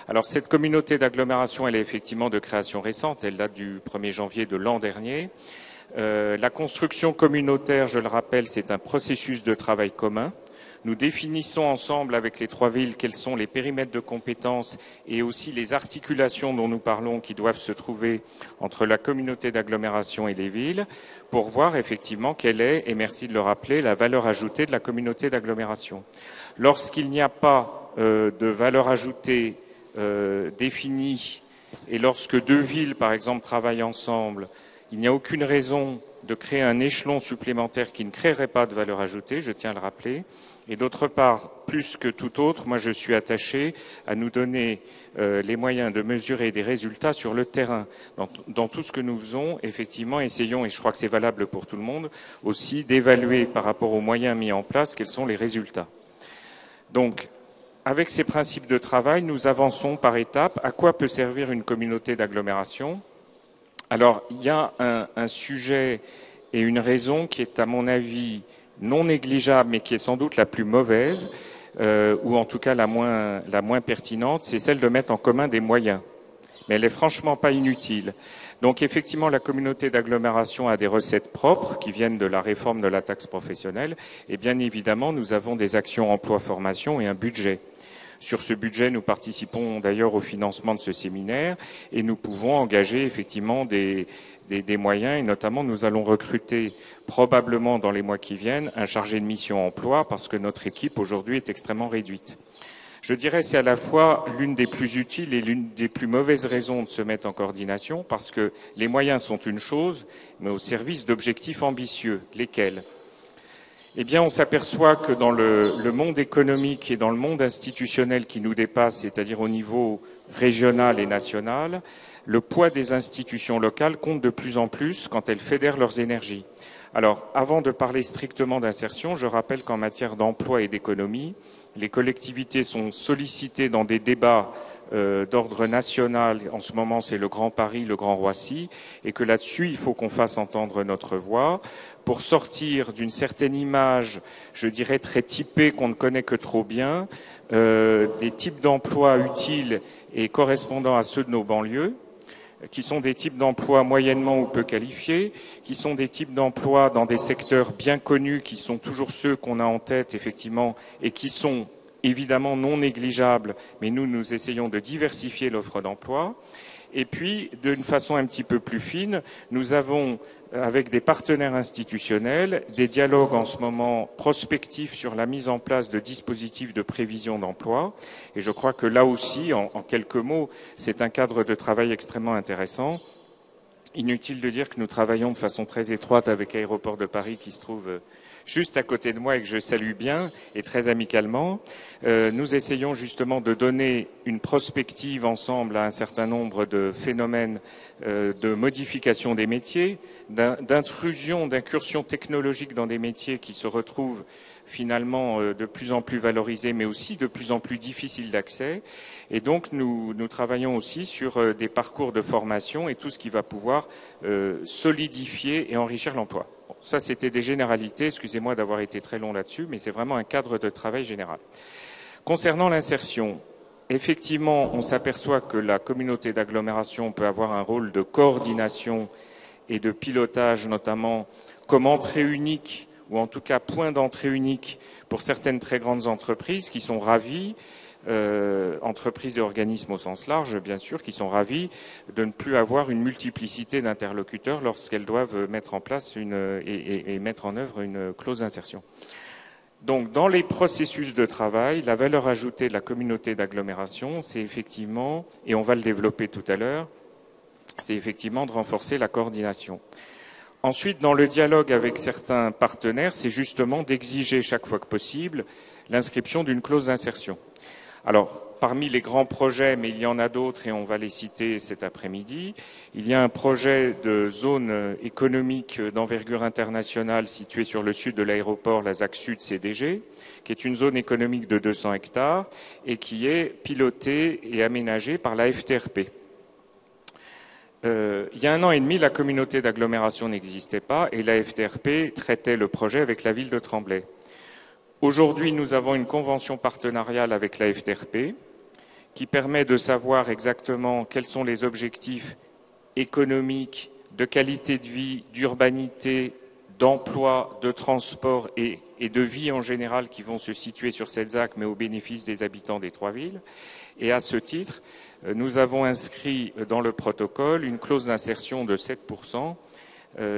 Alors cette communauté d'agglomération, elle est effectivement de création récente, elle date du 1er janvier de l'an dernier. La construction communautaire, je le rappelle, c'est un processus de travail commun. Nous définissons ensemble avec les 3 villes quels sont les périmètres de compétences et aussi les articulations dont nous parlons qui doivent se trouver entre la communauté d'agglomération et les villes pour voir effectivement quelle est, et merci de le rappeler, la valeur ajoutée de la communauté d'agglomération. Lorsqu'il n'y a pas de valeur ajoutée définie et lorsque 2 villes, par exemple, travaillent ensemble, il n'y a aucune raison de créer un échelon supplémentaire qui ne créerait pas de valeur ajoutée, je tiens à le rappeler. Et d'autre part, plus que tout autre, moi je suis attaché à nous donner les moyens de mesurer des résultats sur le terrain. Dans tout ce que nous faisons, effectivement, essayons, et je crois que c'est valable pour tout le monde, aussi d'évaluer par rapport aux moyens mis en place quels sont les résultats. Donc, avec ces principes de travail, nous avançons par étapes. À quoi peut servir une communauté d'agglomération ? Alors, il y a un sujet et une raison qui est, à mon avis, non négligeable, mais qui est sans doute la plus mauvaise, ou en tout cas la moins pertinente, c'est celle de mettre en commun des moyens. Mais elle est franchement pas inutile. Donc, effectivement, la communauté d'agglomération a des recettes propres qui viennent de la réforme de la taxe professionnelle. Et bien évidemment, nous avons des actions emploi-formation et un budget. Sur ce budget, nous participons d'ailleurs au financement de ce séminaire et nous pouvons engager effectivement des moyens et notamment nous allons recruter probablement dans les mois qui viennent un chargé de mission emploi parce que notre équipe aujourd'hui est extrêmement réduite. Je dirais c'est à la fois l'une des plus utiles et l'une des plus mauvaises raisons de se mettre en coordination parce que les moyens sont une chose mais au service d'objectifs ambitieux. Lesquels ? Eh bien, on s'aperçoit que dans le monde économique et dans le monde institutionnel qui nous dépasse, c'est-à-dire au niveau régional et national, le poids des institutions locales compte de plus en plus quand elles fédèrent leurs énergies. Alors, avant de parler strictement d'insertion, je rappelle qu'en matière d'emploi et d'économie, les collectivités sont sollicitées dans des débats d'ordre national. En ce moment, c'est le Grand Paris, le Grand Roissy, et que là-dessus, il faut qu'on fasse entendre notre voix pour sortir d'une certaine image, je dirais très typée, qu'on ne connaît que trop bien, des types d'emplois utiles et correspondant à ceux de nos banlieues, qui sont des types d'emplois moyennement ou peu qualifiés, qui sont des types d'emplois dans des secteurs bien connus, qui sont toujours ceux qu'on a en tête, effectivement, et qui sont évidemment non négligeables, mais nous essayons de diversifier l'offre d'emploi. Et puis, d'une façon un petit peu plus fine, nous avons, avec des partenaires institutionnels, des dialogues en ce moment prospectifs sur la mise en place de dispositifs de prévision d'emploi. Et je crois que là aussi, en quelques mots, c'est un cadre de travail extrêmement intéressant. Inutile de dire que nous travaillons de façon très étroite avec Aéroports de Paris qui se trouve juste à côté de moi et que je salue bien et très amicalement. Nous essayons justement de donner une prospective ensemble à un certain nombre de phénomènes de modification des métiers, d'intrusion, d'incursion technologique dans des métiers qui se retrouvent finalement de plus en plus valorisés, mais aussi de plus en plus difficiles d'accès. Et donc, nous travaillons aussi sur des parcours de formation et tout ce qui va pouvoir solidifier et enrichir l'emploi. Bon, ça, c'était des généralités. Excusez-moi d'avoir été très long là-dessus, mais c'est vraiment un cadre de travail général. Concernant l'insertion, effectivement, on s'aperçoit que la communauté d'agglomération peut avoir un rôle de coordination et de pilotage, notamment comme entrée unique ou en tout cas point d'entrée unique pour certaines très grandes entreprises qui sont ravies, entreprises et organismes au sens large, bien sûr, qui sont ravis de ne plus avoir une multiplicité d'interlocuteurs lorsqu'elles doivent mettre en place et mettre en œuvre une clause d'insertion. Donc, dans les processus de travail, la valeur ajoutée de la communauté d'agglomération, c'est effectivement, et on va le développer tout à l'heure, c'est effectivement de renforcer la coordination. Ensuite, dans le dialogue avec certains partenaires, c'est justement d'exiger chaque fois que possible l'inscription d'une clause d'insertion. Alors, parmi les grands projets, mais il y en a d'autres et on va les citer cet après-midi, il y a un projet de zone économique d'envergure internationale située sur le sud de l'aéroport, la ZAC Sud CDG, qui est une zone économique de 200 hectares et qui est pilotée et aménagée par la FTRP. Il y a 1 an et demi, la communauté d'agglomération n'existait pas et la FTRP traitait le projet avec la ville de Tremblay. Aujourd'hui, nous avons une convention partenariale avec la FTRP qui permet de savoir exactement quels sont les objectifs économiques, de qualité de vie, d'urbanité, d'emploi, de transport et de vie en général qui vont se situer sur cette ZAC, mais au bénéfice des habitants des 3 villes. Et à ce titre, nous avons inscrit dans le protocole une clause d'insertion de 7%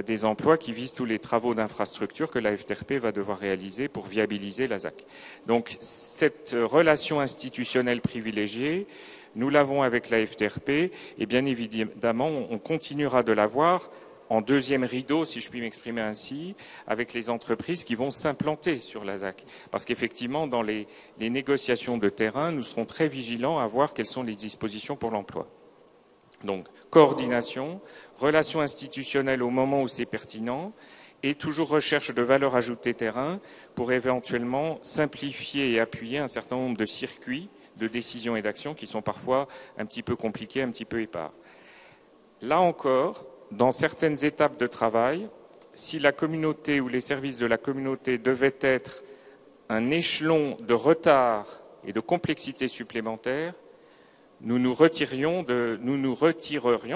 des emplois qui visent tous les travaux d'infrastructure que la FTRP va devoir réaliser pour viabiliser la ZAC. Donc cette relation institutionnelle privilégiée, nous l'avons avec la FTRP et bien évidemment on continuera de l'avoir en deuxième rideau, si je puis m'exprimer ainsi, avec les entreprises qui vont s'implanter sur la ZAC. Parce qu'effectivement, dans les négociations de terrain, nous serons très vigilants à voir quelles sont les dispositions pour l'emploi. Donc, coordination, relations institutionnelles au moment où c'est pertinent, et toujours recherche de valeur ajoutée terrain pour éventuellement simplifier et appuyer un certain nombre de circuits de décision et d'action qui sont parfois un petit peu compliqués, un petit peu épars. Là encore, dans certaines étapes de travail, si la communauté ou les services de la communauté devaient être un échelon de retard et de complexité supplémentaire, nous nous retirerions,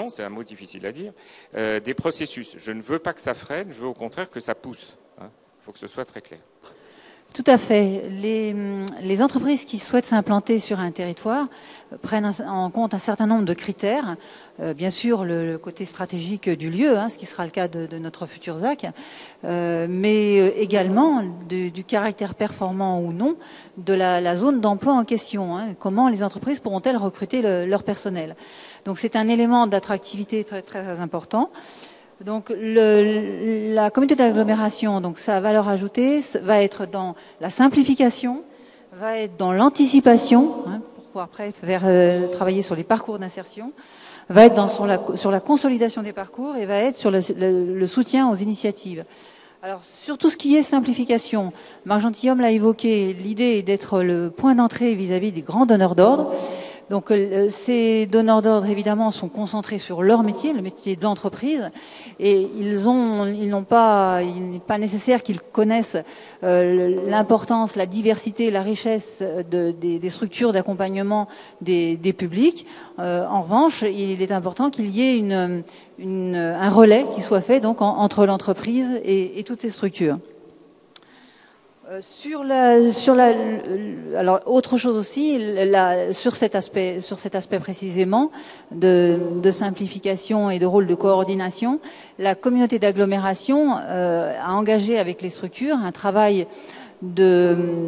c'est un mot difficile à dire, des processus. Je ne veux pas que ça freine, je veux au contraire que ça pousse. Il faut que ce soit très clair. Tout à fait. Les entreprises qui souhaitent s'implanter sur un territoire prennent en compte un certain nombre de critères. Bien sûr, le côté stratégique du lieu, ce qui sera le cas de notre futur ZAC, mais également du caractère performant ou non de la zone d'emploi en question. Comment les entreprises pourront-elles recruter leur personnel? Donc c'est un élément d'attractivité très, très important. Donc la communauté d'agglomération, donc sa valeur ajoutée va être dans la simplification, va être dans l'anticipation, pour pouvoir après travailler sur les parcours d'insertion, va être sur la consolidation des parcours et va être sur le soutien aux initiatives. Alors sur tout ce qui est simplification, Marc Gentilhomme l'a évoqué, l'idée est d'être le point d'entrée vis-à-vis des grands donneurs d'ordre. Donc ces donneurs d'ordre évidemment sont concentrés sur leur métier, le métier de l'entreprise, et il n'est pas nécessaire qu'ils connaissent l'importance, la diversité, la richesse des structures d'accompagnement des publics. En revanche, il est important qu'il y ait un relais qui soit fait donc entre l'entreprise et toutes ces structures. Alors autre chose aussi, sur cet aspect précisément de simplification et de rôle de coordination, la communauté d'agglomération a engagé avec les structures un travail de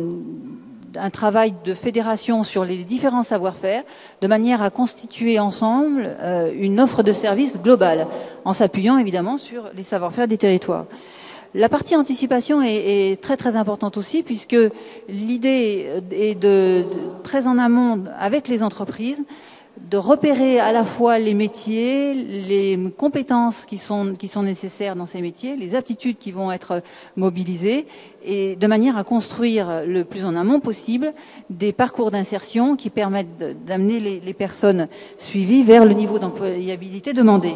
fédération sur les différents savoir-faire, de manière à constituer ensemble une offre de services globale, en s'appuyant évidemment sur les savoir-faire des territoires. La partie anticipation est très très importante aussi, puisque l'idée est de très en amont avec les entreprises de repérer à la fois les métiers, les compétences qui sont nécessaires dans ces métiers, les aptitudes qui vont être mobilisées, et de manière à construire le plus en amont possible des parcours d'insertion qui permettent d'amener les personnes suivies vers le niveau d'employabilité demandé.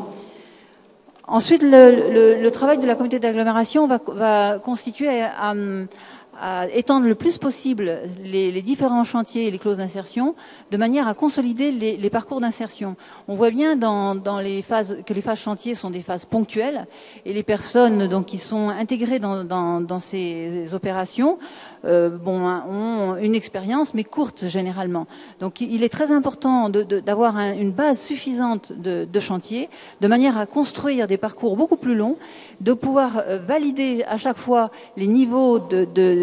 Ensuite, le travail de la communauté d'agglomération va constituer à étendre le plus possible les différents chantiers et les clauses d'insertion, de manière à consolider les parcours d'insertion. On voit bien que les phases chantiers sont des phases ponctuelles, et les personnes donc qui sont intégrées dans ces opérations ont une expérience, mais courte généralement. Donc il est très important d'avoir une base suffisante de chantier, de manière à construire des parcours beaucoup plus longs, de pouvoir valider à chaque fois les niveaux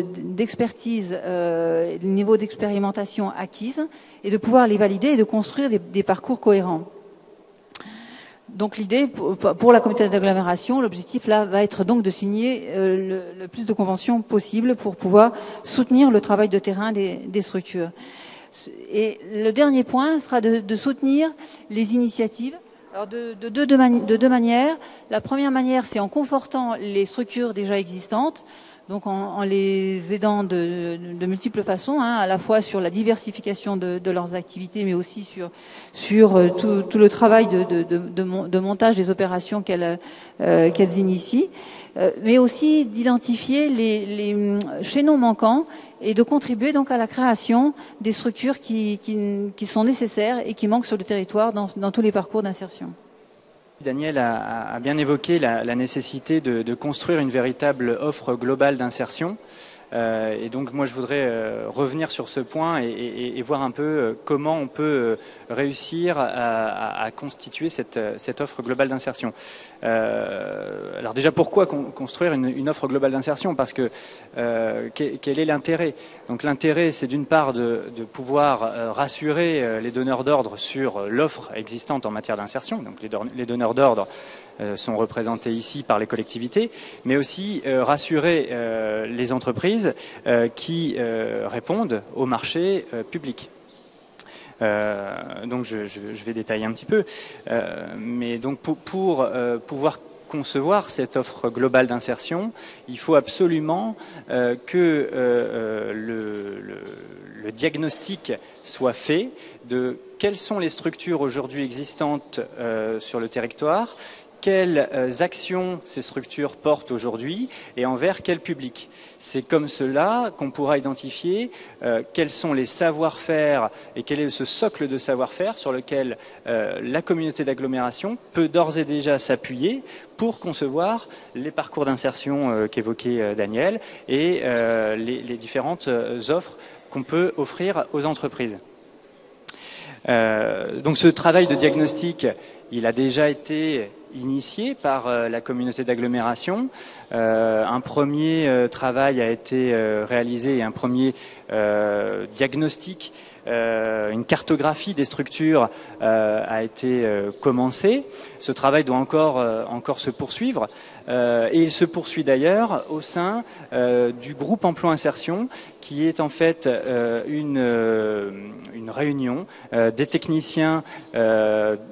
d'expertise, les niveaux d'expérimentation acquises, et de pouvoir les valider et de construire des parcours cohérents. Donc l'idée, pour la communauté d'agglomération, l'objectif là va être donc de signer le plus de conventions possible pour pouvoir soutenir le travail de terrain des structures. Et le dernier point sera de soutenir les initiatives. Alors de deux manières. La première manière, c'est en confortant les structures déjà existantes. donc en les aidant de multiples façons, à la fois sur la diversification de leurs activités, mais aussi sur tout le travail de montage des opérations qu'elles initient, mais aussi d'identifier les chaînons manquants et de contribuer donc à la création des structures qui sont nécessaires et qui manquent sur le territoire dans tous les parcours d'insertion. Daniel a bien évoqué la nécessité de construire une véritable offre globale d'insertion. Et donc moi je voudrais revenir sur ce point et voir un peu comment on peut réussir à constituer cette offre globale d'insertion. Alors déjà pourquoi construire une offre globale d'insertion? Parce que quel est l'intérêt? Donc l'intérêt c'est d'une part de pouvoir rassurer les donneurs d'ordre sur l'offre existante en matière d'insertion. Donc les donneurs d'ordre sont représentés ici par les collectivités, mais aussi rassurer les entreprises qui répondent au marché public. Donc je vais détailler un petit peu, mais donc pour pouvoir concevoir cette offre globale d'insertion, il faut absolument que le diagnostic soit fait de quelles sont les structures aujourd'hui existantes sur le territoire, quelles actions ces structures portent aujourd'hui et envers quel public. C'est comme cela qu'on pourra identifier quels sont les savoir-faire et quel est ce socle de savoir-faire sur lequel la communauté d'agglomération peut d'ores et déjà s'appuyer pour concevoir les parcours d'insertion qu'évoquait Daniel et les différentes offres qu'on peut offrir aux entreprises. Donc ce travail de diagnostic, il a déjà été initié par la communauté d'agglomération. Un premier travail a été réalisé et un premier diagnostic, une cartographie des structures a été commencée. Ce travail doit encore se poursuivre et il se poursuit d'ailleurs au sein du groupe emploi insertion qui est en fait une réunion des techniciens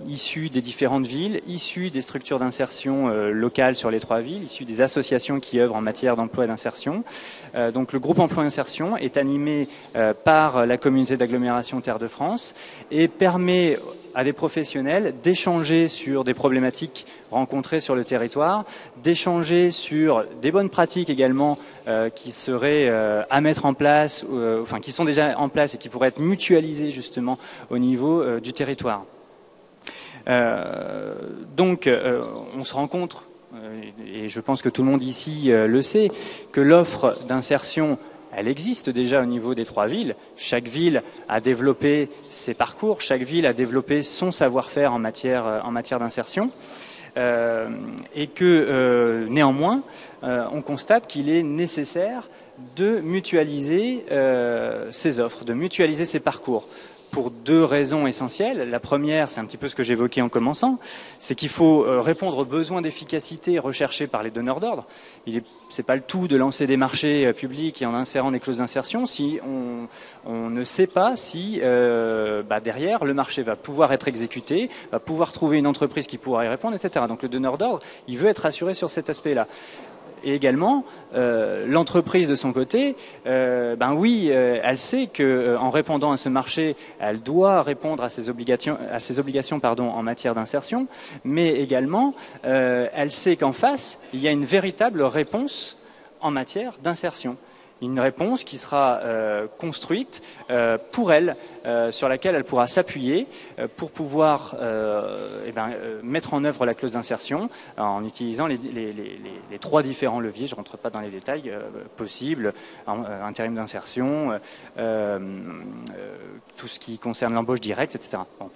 issus des différentes villes, issus des structures d'insertion locales sur les 3 villes, issus des associations qui œuvrent en matière d'emploi et d'insertion. Donc le groupe emploi insertion est animé par la communauté d'agglomération Terre de France et permet à des professionnels d'échanger sur des problématiques rencontrées sur le territoire, d'échanger sur des bonnes pratiques également qui seraient à mettre en place, enfin qui sont déjà en place et qui pourraient être mutualisées justement au niveau du territoire. Donc on se rend compte, et je pense que tout le monde ici le sait, que l'offre d'insertion elle existe déjà au niveau des 3 villes. Chaque ville a développé ses parcours, chaque ville a développé son savoir-faire en matière d'insertion. Et que néanmoins, on constate qu'il est nécessaire de mutualiser ces offres, de mutualiser ces parcours. Pour 2 raisons essentielles. La première, c'est un petit peu ce que j'évoquais en commençant, c'est qu'il faut répondre aux besoins d'efficacité recherchés par les donneurs d'ordre. C'est pas le tout de lancer des marchés publics et en insérant des clauses d'insertion si on ne sait pas si derrière le marché va pouvoir être exécuté, va pouvoir trouver une entreprise qui pourra y répondre, etc. Donc le donneur d'ordre, il veut être assuré sur cet aspect-là. Et également, l'entreprise de son côté, elle sait qu'en répondant à ce marché, elle doit répondre à ses obligations, en matière d'insertion, mais également, elle sait qu'en face, il y a une véritable réponse en matière d'insertion. Une réponse qui sera construite pour elle, sur laquelle elle pourra s'appuyer pour pouvoir mettre en œuvre la clause d'insertion en utilisant les 3 différents leviers. Je ne rentre pas dans les détails possibles, intérim d'insertion, tout ce qui concerne l'embauche directe, etc. Bon.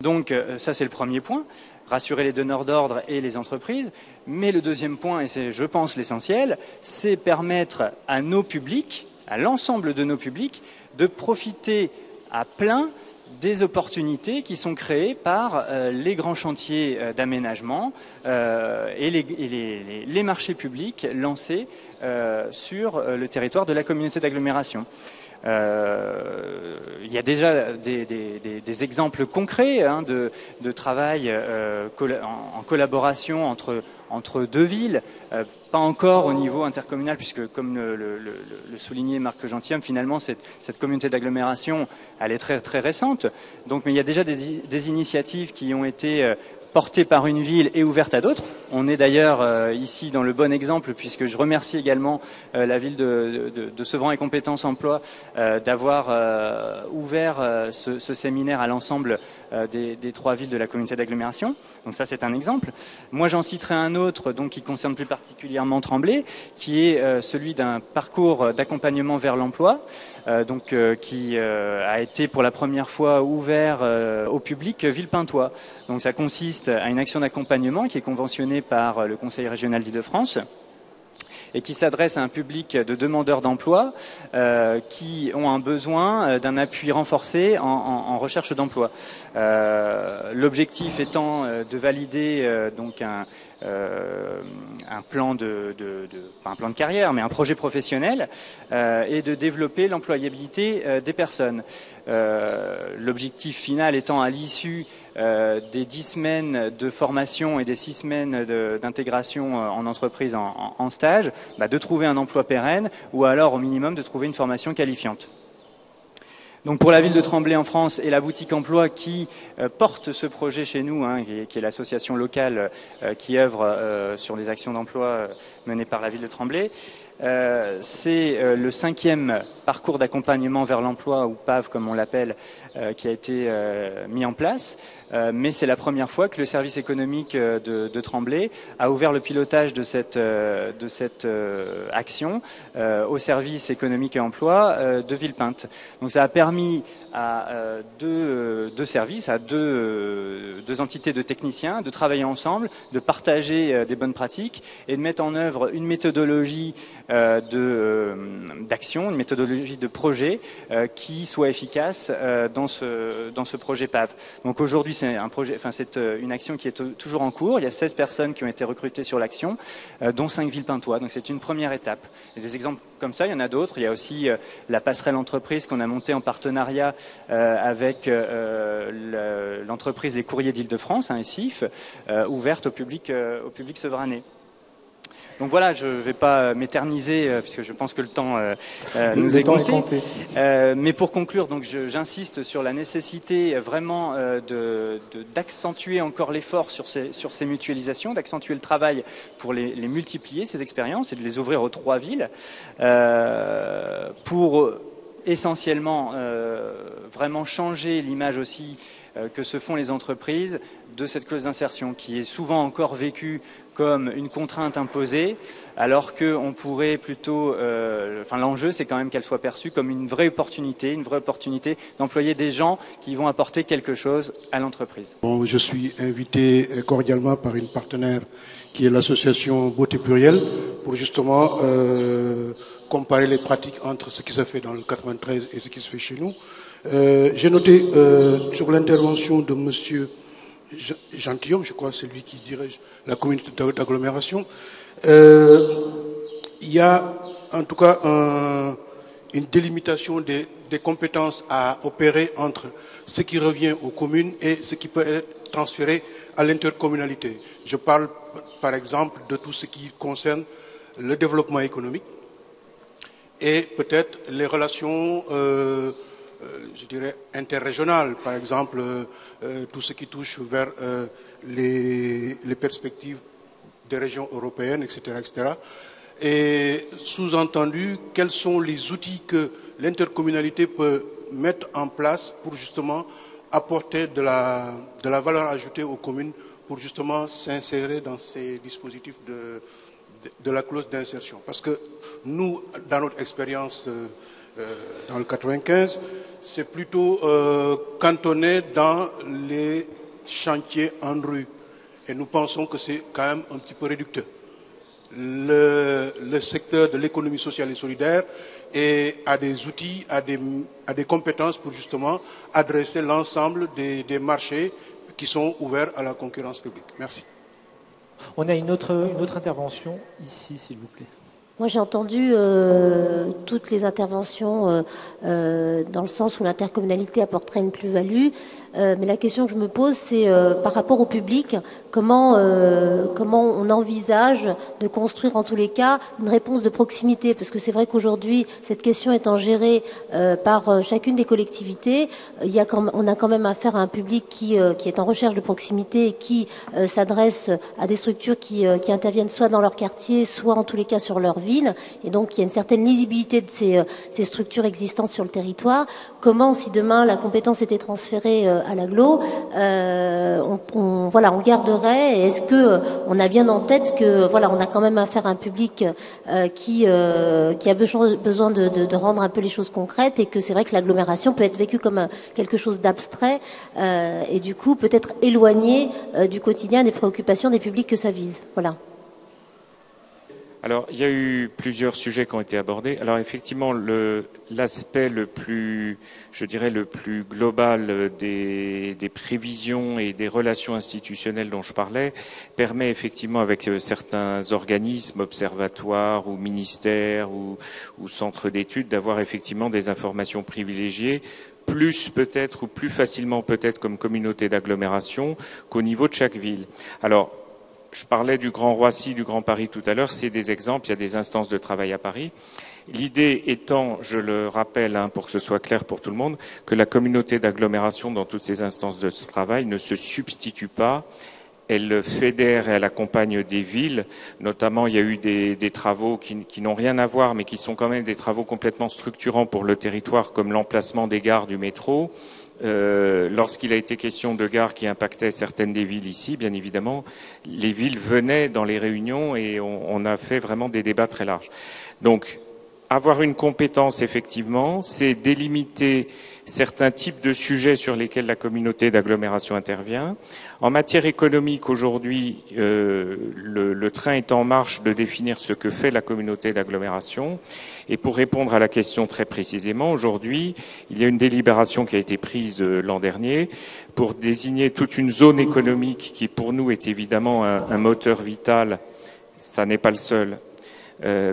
Donc ça c'est le premier point, rassurer les donneurs d'ordre et les entreprises. Mais le deuxième point, et c'est je pense l'essentiel, c'est permettre à nos publics, à l'ensemble de nos publics, de profiter à plein des opportunités qui sont créées par les grands chantiers d'aménagement et les marchés publics lancés sur le territoire de la communauté d'agglomération. Il y a déjà des exemples concrets hein, de travail en collaboration entre deux villes, pas encore au niveau intercommunal, puisque comme le soulignait Marc Gentilhomme, finalement cette communauté d'agglomération, elle est très, très récente. Donc, mais il y a déjà des initiatives qui ont été portée par une ville et ouverte à d'autres. On est d'ailleurs ici dans le bon exemple, puisque je remercie également la ville de Sevran et Compétences Emploi d'avoir ouvert ce séminaire à l'ensemble des 3 villes de la communauté d'agglomération. Donc ça, c'est un exemple. Moi, j'en citerai un autre donc, qui concerne plus particulièrement Tremblay, qui est celui d'un parcours d'accompagnement vers l'emploi, qui a été pour la première fois ouvert au public villepintois. Donc ça consiste à une action d'accompagnement qui est conventionnée par le Conseil régional d'Île-de-France et qui s'adresse à un public de demandeurs d'emploi qui ont un besoin d'un appui renforcé en recherche d'emploi. L'objectif étant de valider donc un plan pas un plan de carrière, mais un projet professionnel et de développer l'employabilité des personnes. L'objectif final étant à l'issue des 10 semaines de formation et des 6 semaines d'intégration en entreprise en stage, de trouver un emploi pérenne ou alors au minimum de trouver une formation qualifiante. Donc pour la ville de Tremblay en France et la boutique emploi qui porte ce projet chez nous, hein, qui est l'association locale qui œuvre sur les actions d'emploi menées par la ville de Tremblay, c'est le 5e parcours d'accompagnement vers l'emploi, ou PAV comme on l'appelle, qui a été mis en place. Mais c'est la première fois que le service économique de Tremblay a ouvert le pilotage de cette action au service économique et emploi de Villepinte. Donc ça a permis à deux services, à deux entités de techniciens de travailler ensemble, de partager des bonnes pratiques et de mettre en œuvre une méthodologie d'action, une méthodologie de projet qui soit efficace dans ce projet PAV. Donc aujourd'hui, c'est une action qui est toujours en cours. Il y a 16 personnes qui ont été recrutées sur l'action, dont 5 villepintois. Donc c'est une première étape. Il y a des exemples comme ça, il y en a d'autres. Il y a aussi la passerelle entreprise qu'on a montée en partenariat avec l'entreprise Les Courriers d'Île-de-France, SIF, ouverte au public sevranais. Donc voilà, je ne vais pas m'éterniser puisque je pense que le temps nous est compté. Mais pour conclure, donc j'insiste sur la nécessité vraiment d'accentuer encore l'effort sur ces mutualisations, d'accentuer le travail pour les multiplier, ces expériences, et de les ouvrir aux 3 villes pour essentiellement vraiment changer l'image aussi que se font les entreprises de cette clause d'insertion qui est souvent encore vécue comme une contrainte imposée, alors qu'on pourrait plutôt... l'enjeu, c'est quand même qu'elle soit perçue comme une vraie opportunité d'employer des gens qui vont apporter quelque chose à l'entreprise. Bon, je suis invité cordialement par une partenaire qui est l'association Beauté Plurielle pour justement comparer les pratiques entre ce qui se fait dans le 93 et ce qui se fait chez nous. J'ai noté sur l'intervention de monsieur Gentilhomme, je crois, c'est lui qui dirige la communauté d'agglomération. Il y a en tout cas une délimitation des compétences à opérer entre ce qui revient aux communes et ce qui peut être transféré à l'intercommunalité. Je parle par exemple de tout ce qui concerne le développement économique et peut-être les relations je dirais interrégionales, par exemple tout ce qui touche vers les perspectives des régions européennes, etc., etc. Et sous-entendu, quels sont les outils que l'intercommunalité peut mettre en place pour justement apporter de la valeur ajoutée aux communes pour justement s'insérer dans ces dispositifs de la clause d'insertion. Parce que nous, dans notre expérience dans le 95, c'est plutôt cantonné dans les chantiers en rue. Et nous pensons que c'est quand même un petit peu réducteur. Le secteur de l'économie sociale et solidaire a des outils, a des compétences pour justement adresser l'ensemble des marchés qui sont ouverts à la concurrence publique. Merci. On a une autre intervention ici, s'il vous plaît. Moi, j'ai entendu toutes les interventions dans le sens où l'intercommunalité apporterait une plus-value. Mais la question que je me pose, c'est par rapport au public, comment on envisage de construire en tous les cas une réponse de proximité, parce que c'est vrai qu'aujourd'hui, cette question étant gérée par chacune des collectivités, on a quand même affaire à un public qui est en recherche de proximité et qui s'adresse à des structures qui interviennent soit dans leur quartier, soit en tous les cas sur leur ville. Et donc, il y a une certaine lisibilité de ces structures existantes sur le territoire. Comment, si demain la compétence était transférée à l'agglo, on garderait. Est-ce que on a bien en tête que on a quand même affaire à un public qui a besoin de rendre un peu les choses concrètes, et que c'est vrai que l'agglomération peut être vécue comme quelque chose d'abstrait et du coup peut-être éloigné du quotidien, des préoccupations des publics que ça vise. Voilà. Alors, il y a eu plusieurs sujets qui ont été abordés. Alors, effectivement, l'aspect le plus global des prévisions et des relations institutionnelles dont je parlais permet effectivement, avec certains organismes, observatoires ou ministères ou centres d'études, d'avoir effectivement des informations privilégiées, plus peut-être ou plus facilement peut-être comme communauté d'agglomération qu'au niveau de chaque ville. Alors, je parlais du Grand Roissy, du Grand Paris tout à l'heure, c'est des exemples, il y a des instances de travail à Paris. L'idée étant, je le rappelle pour que ce soit clair pour tout le monde, que la communauté d'agglomération dans toutes ces instances de travail ne se substitue pas, elle fédère et elle accompagne des villes. Notamment, il y a eu des travaux qui n'ont rien à voir, mais qui sont quand même des travaux complètement structurants pour le territoire, comme l'emplacement des gares du métro. Lorsqu'il a été question de gares qui impactaient certaines des villes ici, bien évidemment, les villes venaient dans les réunions et on a fait vraiment des débats très larges. Donc, avoir une compétence, effectivement, c'est délimiter certains types de sujets sur lesquels la communauté d'agglomération intervient. En matière économique, aujourd'hui, le train est en marche de définir ce que fait la communauté d'agglomération. Et pour répondre à la question très précisément, aujourd'hui, il y a une délibération qui a été prise l'an dernier pour désigner toute une zone économique qui, pour nous, est évidemment un moteur vital. Ça n'est pas le seul.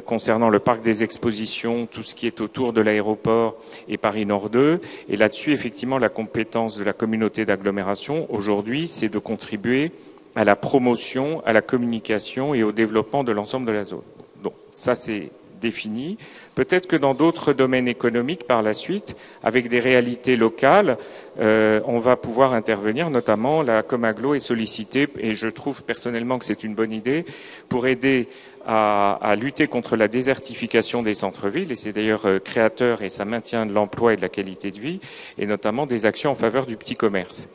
Concernant le parc des expositions, tout ce qui est autour de l'aéroport et Paris Nord 2. Et là-dessus, effectivement, la compétence de la communauté d'agglomération, aujourd'hui, c'est de contribuer à la promotion, à la communication et au développement de l'ensemble de la zone. Donc, ça, c'est défini. Peut-être que dans d'autres domaines économiques, par la suite, avec des réalités locales, on va pouvoir intervenir. Notamment, la Comaglo est sollicitée, et je trouve personnellement que c'est une bonne idée, pour aider à lutter contre la désertification des centres-villes, et c'est d'ailleurs créateur, et ça maintient de l'emploi et de la qualité de vie, et notamment des actions en faveur du petit commerce.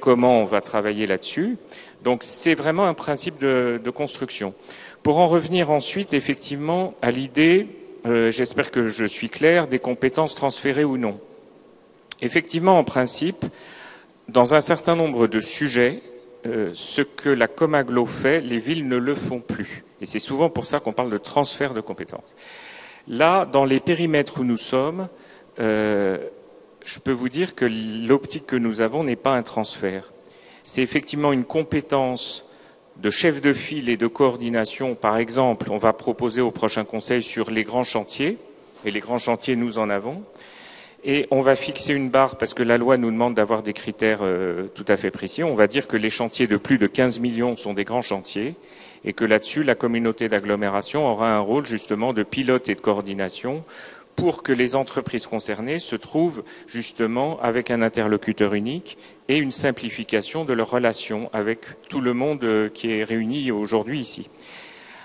Comment on va travailler là-dessus. Donc c'est vraiment un principe de construction. Pour en revenir ensuite, effectivement, à l'idée, j'espère que je suis clair, des compétences transférées ou non. Effectivement, en principe, dans un certain nombre de sujets, ce que la Comaglo fait, les villes ne le font plus. Et c'est souvent pour ça qu'on parle de transfert de compétences. Là, dans les périmètres où nous sommes, je peux vous dire que l'optique que nous avons n'est pas un transfert. C'est effectivement une compétence de chef de file et de coordination. Par exemple, on va proposer au prochain Conseil sur les grands chantiers, et les grands chantiers, nous en avons. Et on va fixer une barre, parce que la loi nous demande d'avoir des critères tout à fait précis. On va dire que les chantiers de plus de 15 millions sont des grands chantiers, et que là-dessus, la communauté d'agglomération aura un rôle justement de pilote et de coordination pour que les entreprises concernées se trouvent justement avec un interlocuteur unique et une simplification de leurs relations avec tout le monde qui est réuni aujourd'hui ici.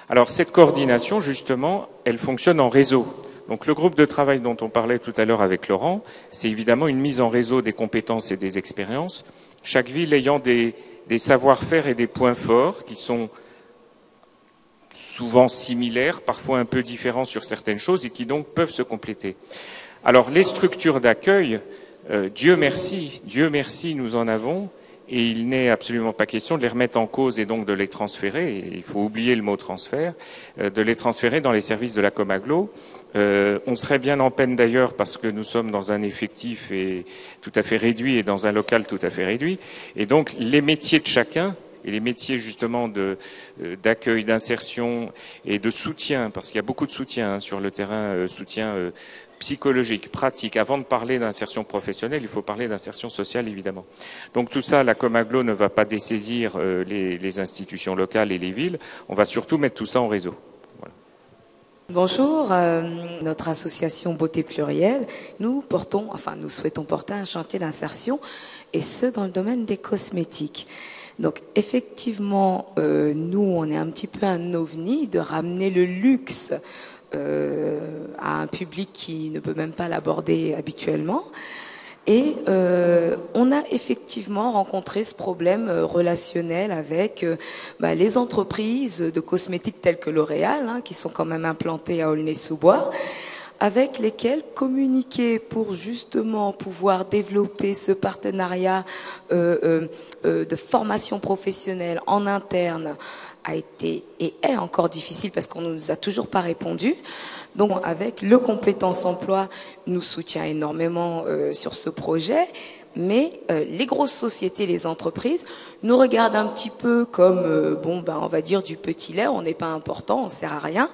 Alors cette coordination, justement, elle fonctionne en réseau. Donc le groupe de travail dont on parlait tout à l'heure avec Laurent, c'est évidemment une mise en réseau des compétences et des expériences, chaque ville ayant des savoir-faire et des points forts qui sont souvent similaires, parfois un peu différents sur certaines choses et qui donc peuvent se compléter. Alors les structures d'accueil, Dieu merci, nous en avons, et il n'est absolument pas question de les remettre en cause et donc de les transférer, et il faut oublier le mot transfert, de les transférer dans les services de la Comaglo. On serait bien en peine d'ailleurs parce que nous sommes dans un effectif tout à fait réduit et dans un local tout à fait réduit, et donc les métiers de chacun et les métiers justement d'accueil, d'insertion et de soutien, parce qu'il y a beaucoup de soutien sur le terrain, soutien psychologique, pratique. Avant de parler d'insertion professionnelle, il faut parler d'insertion sociale, évidemment. Donc tout ça, la Comaglo ne va pas dessaisir les institutions locales et les villes. On va surtout mettre tout ça en réseau. Voilà. Bonjour, notre association Beauté Plurielle, nous souhaitons porter un chantier d'insertion, et ce, dans le domaine des cosmétiques. Donc effectivement, nous, on est un petit peu un ovni de ramener le luxe à un public qui ne peut même pas l'aborder habituellement. Et on a effectivement rencontré ce problème relationnel avec les entreprises de cosmétiques telles que L'Oréal, qui sont quand même implantées à Aulnay-sous-Bois, avec lesquelles communiquer pour justement pouvoir développer ce partenariat de formation professionnelle en interne a été et est encore difficile parce qu'on ne nous a toujours pas répondu. Donc avec le Compétences Emploi, nous soutient énormément sur ce projet, mais les grosses sociétés, les entreprises, nous regardent un petit peu comme, on va dire du petit lait, on n'est pas important, on sert à rien.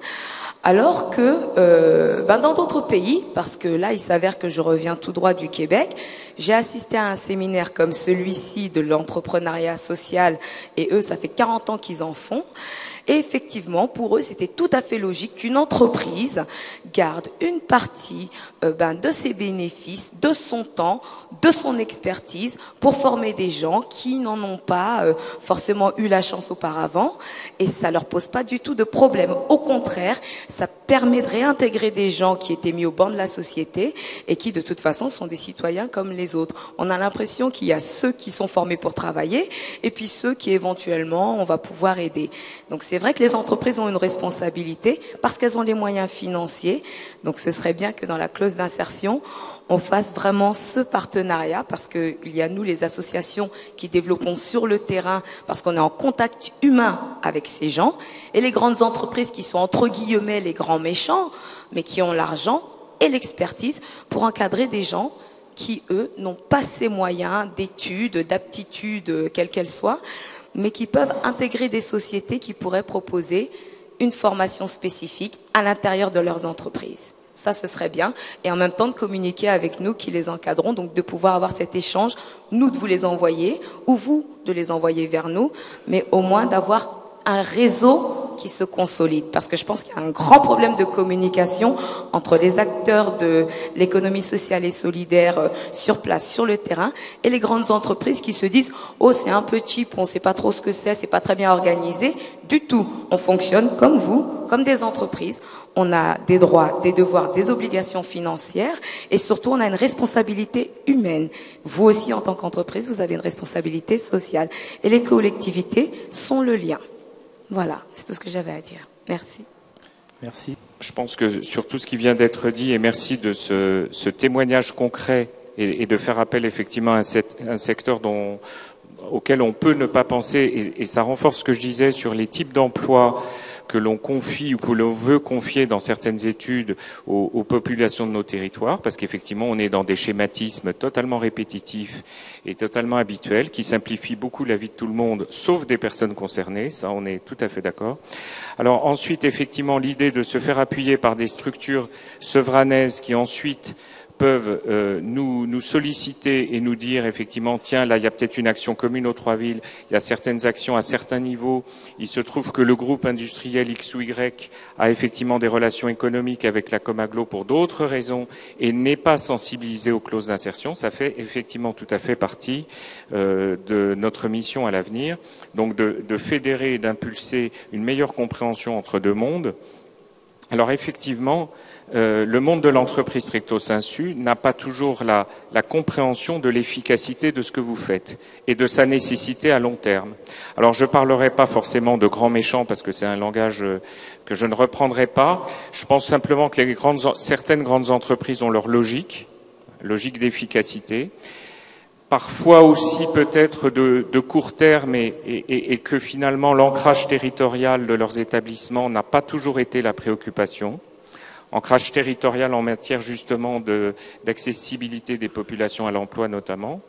Alors que dans d'autres pays, parce que là il s'avère que je reviens tout droit du Québec, j'ai assisté à un séminaire comme celui-ci de l'entrepreneuriat social, et eux ça fait 40 ans qu'ils en font. Et effectivement, pour eux, c'était tout à fait logique qu'une entreprise garde une partie de ses bénéfices, de son temps, de son expertise pour former des gens qui n'en ont pas forcément eu la chance auparavant. Et ça leur pose pas du tout de problème. Au contraire, ça permet de réintégrer des gens qui étaient mis au banc de la société et qui, de toute façon, sont des citoyens comme les autres. On a l'impression qu'il y a ceux qui sont formés pour travailler et puis ceux qui, éventuellement, on va pouvoir aider. Donc, c'est vrai que les entreprises ont une responsabilité parce qu'elles ont les moyens financiers. Donc ce serait bien que dans la clause d'insertion, on fasse vraiment ce partenariat parce qu'il y a nous, les associations, qui développons sur le terrain parce qu'on est en contact humain avec ces gens, et les grandes entreprises qui sont entre guillemets les grands méchants, mais qui ont l'argent et l'expertise pour encadrer des gens qui, eux, n'ont pas ces moyens d'études, d'aptitudes, quelles qu'elles soient, mais qui peuvent intégrer des sociétés qui pourraient proposer une formation spécifique à l'intérieur de leurs entreprises. Ça, ce serait bien. Et en même temps, de communiquer avec nous qui les encadrons, donc de pouvoir avoir cet échange, nous de vous les envoyer, ou vous de les envoyer vers nous, mais au moins d'avoir un réseau qui se consolide. Parce que je pense qu'il y a un grand problème de communication entre les acteurs de l'économie sociale et solidaire sur place, sur le terrain, et les grandes entreprises qui se disent « Oh, c'est un peu cheap, on ne sait pas trop ce que c'est pas très bien organisé. » Du tout. On fonctionne comme vous, comme des entreprises. On a des droits, des devoirs, des obligations financières, et surtout on a une responsabilité humaine. Vous aussi, en tant qu'entreprise, vous avez une responsabilité sociale. Et les collectivités sont le lien. Voilà, c'est tout ce que j'avais à dire. Merci. Merci. Je pense que sur tout ce qui vient d'être dit, et merci de ce témoignage concret et de faire appel effectivement à un secteur auquel on peut ne pas penser, et ça renforce ce que je disais sur les types d'emplois que l'on confie ou que l'on veut confier dans certaines études aux populations de nos territoires, parce qu'effectivement on est dans des schématismes totalement répétitifs et totalement habituels, qui simplifient beaucoup la vie de tout le monde, sauf des personnes concernées, ça on est tout à fait d'accord. Alors ensuite, effectivement, l'idée de se faire appuyer par des structures sevranaises qui ensuite peuvent nous solliciter et nous dire effectivement tiens là il y a peut-être une action commune aux trois villes, il y a certaines actions à certains niveaux, il se trouve que le groupe industriel X ou Y a effectivement des relations économiques avec la Comaglo pour d'autres raisons et n'est pas sensibilisé aux clauses d'insertion, ça fait effectivement tout à fait partie de notre mission à l'avenir, donc de fédérer et d'impulser une meilleure compréhension entre deux mondes. Alors effectivement, le monde de l'entreprise stricto sensu n'a pas toujours la compréhension de l'efficacité de ce que vous faites et de sa nécessité à long terme. Alors je ne parlerai pas forcément de grands méchants parce que c'est un langage que je ne reprendrai pas. Je pense simplement que certaines grandes entreprises ont leur logique d'efficacité. Parfois aussi peut-être de court terme et que finalement l'ancrage territorial de leurs établissements n'a pas toujours été la préoccupation. Ancrage territorial en matière justement d'accessibilité des populations à l'emploi notamment.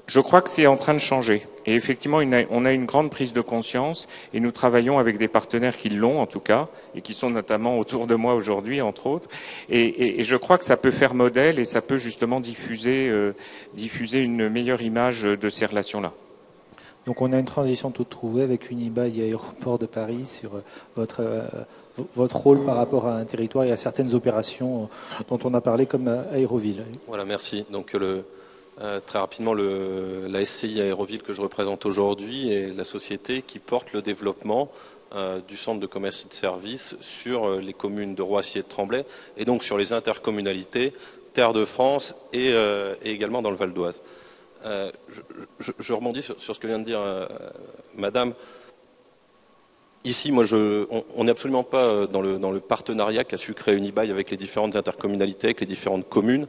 Je crois que c'est en train de changer. Et effectivement, on a une grande prise de conscience et nous travaillons avec des partenaires qui l'ont en tout cas et qui sont notamment autour de moi aujourd'hui, entre autres. Et je crois que ça peut faire modèle et ça peut justement diffuser une meilleure image de ces relations-là. Donc on a une transition toute trouvée avec Unibail et Aéroport de Paris sur votre rôle par rapport à un territoire et à certaines opérations dont on a parlé comme Aéroville. Voilà, merci. Donc très rapidement, la SCI Aéroville que je représente aujourd'hui est la société qui porte le développement du centre de commerce et de services sur les communes de Roissy et de Tremblay, et donc sur les intercommunalités Terre de France et également dans le Val d'Oise. Je rebondis sur ce que vient de dire Madame. Ici, on n'est absolument pas dans le partenariat qu'a su créer Unibail avec les différentes intercommunalités, avec les différentes communes,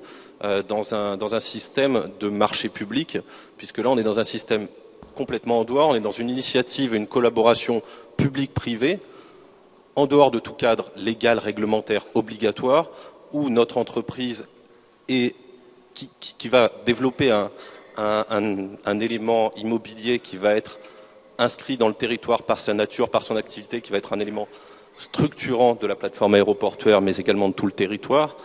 dans un système de marché public, puisque là, on est dans un système complètement en dehors, on est dans une initiative, une collaboration publique-privée, en dehors de tout cadre légal, réglementaire, obligatoire, où notre entreprise qui va développer un élément immobilier qui va être inscrit dans le territoire par sa nature, par son activité, qui va être un élément structurant de la plateforme aéroportuaire, mais également de tout le territoire.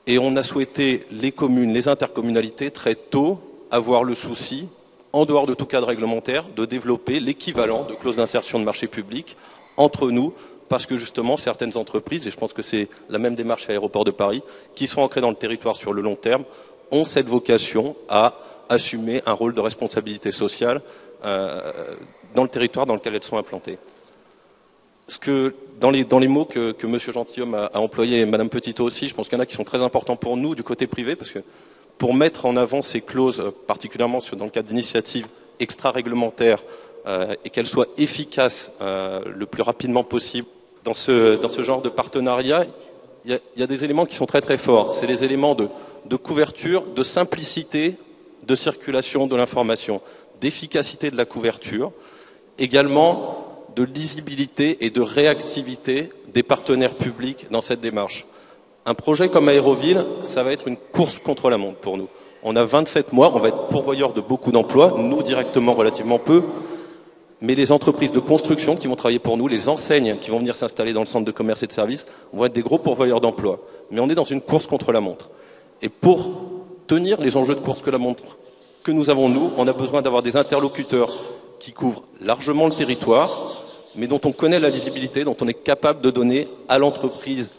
Et on a souhaité, les communes, les intercommunalités, très tôt, avoir le souci, en dehors de tout cadre réglementaire, de développer l'équivalent de clause d'insertion de marché public entre nous, parce que justement, certaines entreprises, et je pense que c'est la même démarche à l'Aéroport de Paris, qui sont ancrées dans le territoire sur le long terme, ont cette vocation à assumer un rôle de responsabilité sociale dans le territoire dans lequel elles sont implantées. Dans les mots que M. Gentilhomme a employés et Mme Petitot aussi, je pense qu'il y en a qui sont très importants pour nous du côté privé, parce que pour mettre en avant ces clauses, particulièrement dans le cadre d'initiatives extra-réglementaires, et qu'elles soient efficaces le plus rapidement possible dans ce genre de partenariat, il y a des éléments qui sont très très forts. C'est les éléments de couverture, de simplicité, de circulation de l'information, d'efficacité de la couverture, également de lisibilité et de réactivité des partenaires publics dans cette démarche. Un projet comme Aéroville, ça va être une course contre la montre pour nous. On a 27 mois, on va être pourvoyeur de beaucoup d'emplois, nous directement relativement peu, mais les entreprises de construction qui vont travailler pour nous, les enseignes qui vont venir s'installer dans le centre de commerce et de services, vont être des gros pourvoyeurs d'emplois. Mais on est dans une course contre la montre. Et pour tenir les enjeux de course que la montre que nous avons, nous, on a besoin d'avoir des interlocuteurs qui couvrent largement le territoire, mais dont on connaît la lisibilité, dont on est capable de donner à l'entreprise,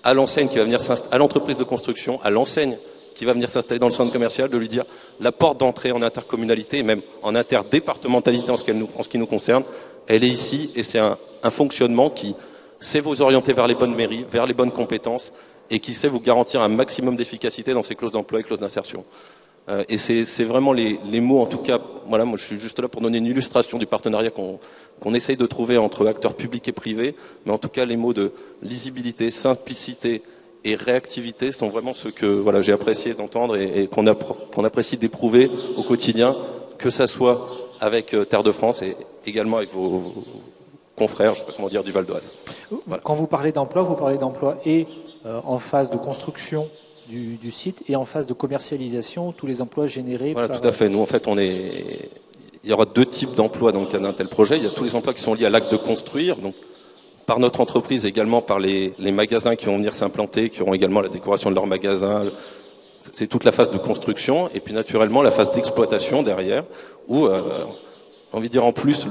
à l'enseigne qui va venir s'installer, à l'entreprise de construction, à l'enseigne qui va venir s'installer dans le centre commercial, de lui dire la porte d'entrée en intercommunalité et même en interdépartementalité en ce qui nous concerne, elle est ici et c'est un fonctionnement qui sait vous orienter vers les bonnes mairies, vers les bonnes compétences et qui sait vous garantir un maximum d'efficacité dans ces clauses d'emploi et clauses d'insertion. Et c'est vraiment les mots, en tout cas, voilà, moi je suis juste là pour donner une illustration du partenariat qu'on essaye de trouver entre acteurs publics et privés, mais en tout cas les mots de lisibilité, simplicité et réactivité sont vraiment ceux que voilà, j'ai apprécié d'entendre et qu'on apprécie d'éprouver au quotidien, que ça soit avec Terre de France et également avec vos confrères, je ne sais pas comment dire, du Val d'Oise. Voilà. Quand vous parlez d'emploi et en phase de construction du site et en phase de commercialisation, tous les emplois générés. Voilà, tout à fait. Nous, en fait, il y aura deux types d'emplois dans le cadre d'un tel projet. Il y a tous les emplois qui sont liés à l'acte de construire, donc par notre entreprise, également par les magasins qui vont venir s'implanter, qui auront également la décoration de leurs magasins. C'est toute la phase de construction, et puis naturellement la phase d'exploitation derrière, où, on va dire en plus,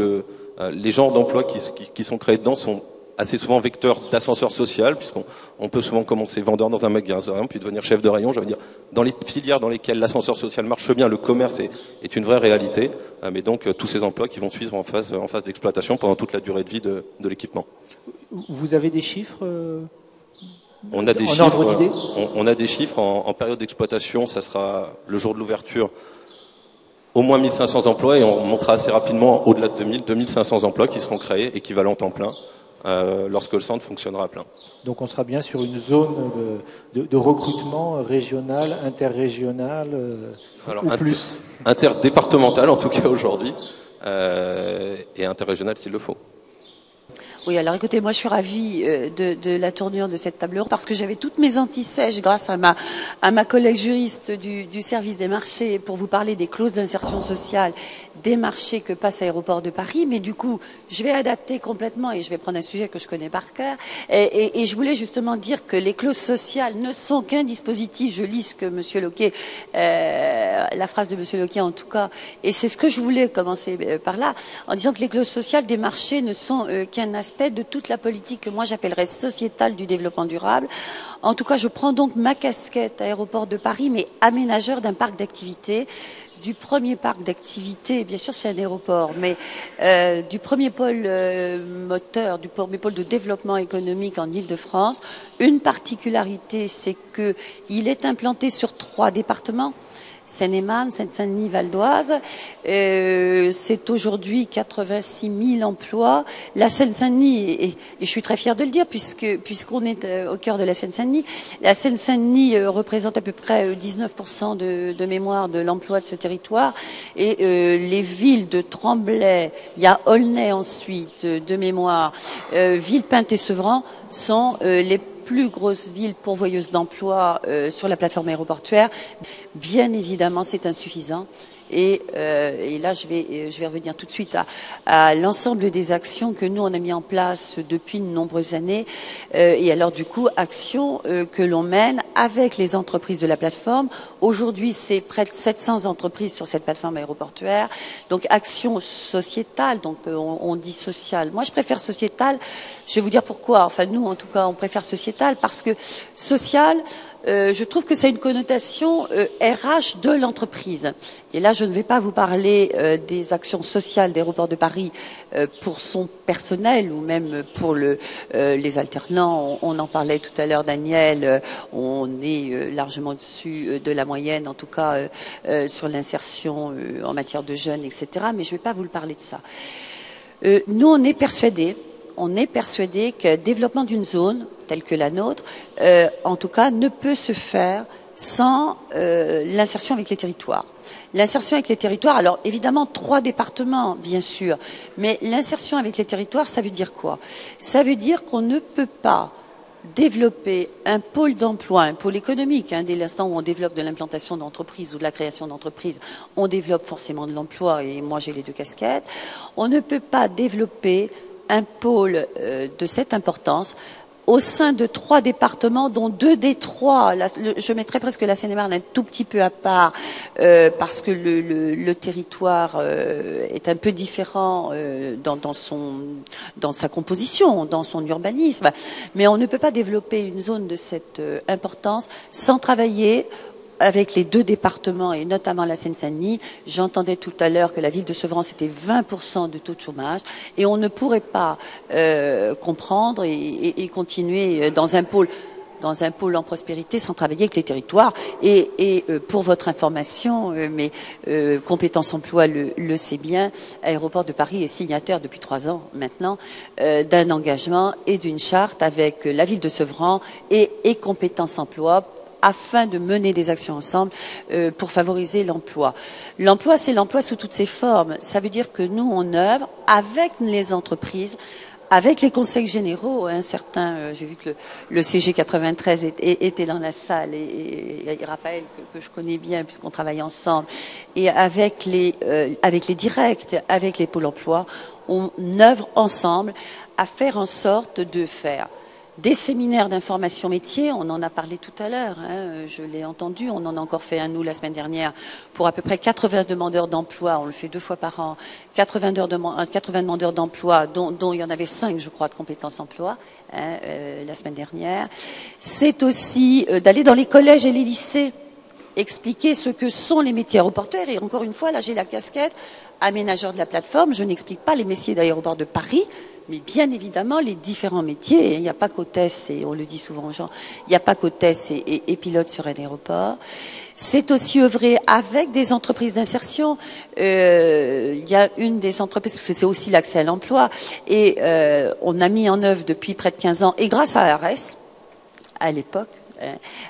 les genres d'emplois qui sont créés dedans sont assez souvent vecteur d'ascenseur social, puisqu'on peut souvent commencer vendeur dans un magasin, puis devenir chef de rayon. Je veux dire, dans les filières dans lesquelles l'ascenseur social marche bien, le commerce est une vraie réalité, mais donc tous ces emplois qui vont suivre en phase d'exploitation pendant toute la durée de vie de l'équipement. Vous avez des chiffres On a des chiffres. On a des chiffres en période d'exploitation, ça sera le jour de l'ouverture. Au moins 1500 emplois, et on montera assez rapidement au-delà de 2500 emplois qui seront créés, équivalents temps plein, lorsque le centre fonctionnera à plein. Donc on sera bien sur une zone de recrutement régional, interrégional, ou plus interdépartemental en tout cas aujourd'hui, et interrégional s'il le faut. Oui, alors écoutez, moi je suis ravie de la tournure de cette table ronde parce que j'avais toutes mes antisèches grâce à ma collègue juriste du service des marchés pour vous parler des clauses d'insertion sociale des marchés que passe Aéroport de Paris. Mais du coup, je vais adapter complètement et je vais prendre un sujet que je connais par cœur. Et je voulais justement dire que les clauses sociales ne sont qu'un dispositif. Je lis ce que Monsieur Loquet, la phrase de Monsieur Loquet en tout cas, et c'est ce que je voulais commencer par là, en disant que les clauses sociales des marchés ne sont qu'un aspect de toute la politique que moi j'appellerais sociétale du développement durable. En tout cas, je prends donc ma casquette Aéroport de Paris, mais aménageur d'un parc d'activités, du premier parc d'activités, bien sûr c'est un aéroport, mais du premier pôle moteur, du premier pôle de développement économique en Île-de-France. Une particularité, c'est que il est implanté sur 3 départements. Seine-et-Marne, Seine-Saint-Denis, Val d'Oise. C'est aujourd'hui 86 000 emplois. La Seine-Saint-Denis, et je suis très fière de le dire puisqu'on est au cœur de la Seine-Saint-Denis, la Seine-Saint-Denis représente à peu près 19% de mémoire de l'emploi de ce territoire. Et les villes de Tremblay, il y a Aulnay ensuite, de mémoire, Villepinte et Sevran sont les plus grosses villes pourvoyeuses d'emplois sur la plateforme aéroportuaire. Bien évidemment, c'est insuffisant. Et là, je vais revenir tout de suite à l'ensemble des actions que nous, on a mis en place depuis de nombreuses années. Et alors, du coup, actions que l'on mène avec les entreprises de la plateforme. Aujourd'hui, c'est près de 700 entreprises sur cette plateforme aéroportuaire. Donc, action sociétale, donc on dit sociale. Moi, je préfère sociétale. Je vais vous dire pourquoi. Enfin, nous, en tout cas, on préfère sociétale parce que sociale, je trouve que c'est une connotation RH de l'entreprise. Et là, je ne vais pas vous parler des actions sociales d'Aéroport de Paris pour son personnel ou même pour les alternants. On en parlait tout à l'heure, Daniel. On est largement au-dessus de la moyenne, en tout cas sur l'insertion en matière de jeunes, etc. Mais je ne vais pas vous le parler de ça. Nous, on est persuadés que le développement d'une zone telle que la nôtre, en tout cas, ne peut se faire sans l'insertion avec les territoires. L'insertion avec les territoires, alors évidemment 3 départements, bien sûr, mais l'insertion avec les territoires, ça veut dire quoi? Ça veut dire qu'on ne peut pas développer un pôle d'emploi, un pôle économique, dès l'instant où on développe de l'implantation d'entreprises ou de la création d'entreprises, on développe forcément de l'emploi, et moi j'ai les 2 casquettes. On ne peut pas développer un pôle de cette importance au sein de 3 départements, dont 2 des 3, je mettrais presque la Seine-et-Marne un tout petit peu à part, parce que le territoire est un peu différent dans sa composition, dans son urbanisme. Mais on ne peut pas développer une zone de cette importance sans travailler avec les 2 départements et notamment la Seine-Saint-Denis. J'entendais tout à l'heure que la ville de Sevran, c'était 20% de taux de chômage et on ne pourrait pas comprendre et continuer dans un pôle en prospérité sans travailler avec les territoires. Et pour votre information, mais Compétences Emploi le sait bien, Aéroport de Paris est signataire depuis 3 ans maintenant d'un engagement et d'une charte avec la ville de Sevran et Compétences Emploi afin de mener des actions ensemble pour favoriser l'emploi. L'emploi, c'est l'emploi sous toutes ses formes. Ça veut dire que nous, on œuvre avec les entreprises, avec les conseils généraux. J'ai vu que le CG 93 était dans la salle et Raphaël, que je connais bien puisqu'on travaille ensemble, et avec les directs, avec les pôles emploi, on œuvre ensemble à faire en sorte de faire des séminaires d'information métier, on en a parlé tout à l'heure, je l'ai entendu, on en a encore fait un nous la semaine dernière pour à peu près 80 demandeurs d'emploi, on le fait 2 fois par an, 80 demandeurs d'emploi dont il y en avait 5 je crois de compétences emploi la semaine dernière. C'est aussi d'aller dans les collèges et les lycées, expliquer ce que sont les métiers aéroportuaires et encore une fois là j'ai la casquette aménageur de la plateforme, je n'explique pas les métiers d'Aéroport de Paris, mais bien évidemment, les différents métiers, il n'y a pas qu'hôtesse, et on le dit souvent aux gens, il n'y a pas qu'hôtesse et pilote sur un aéroport. C'est aussi œuvrer avec des entreprises d'insertion. Il y a une des entreprises, parce que c'est aussi l'accès à l'emploi, et on a mis en œuvre depuis près de 15 ans, et grâce à ARS, à l'époque,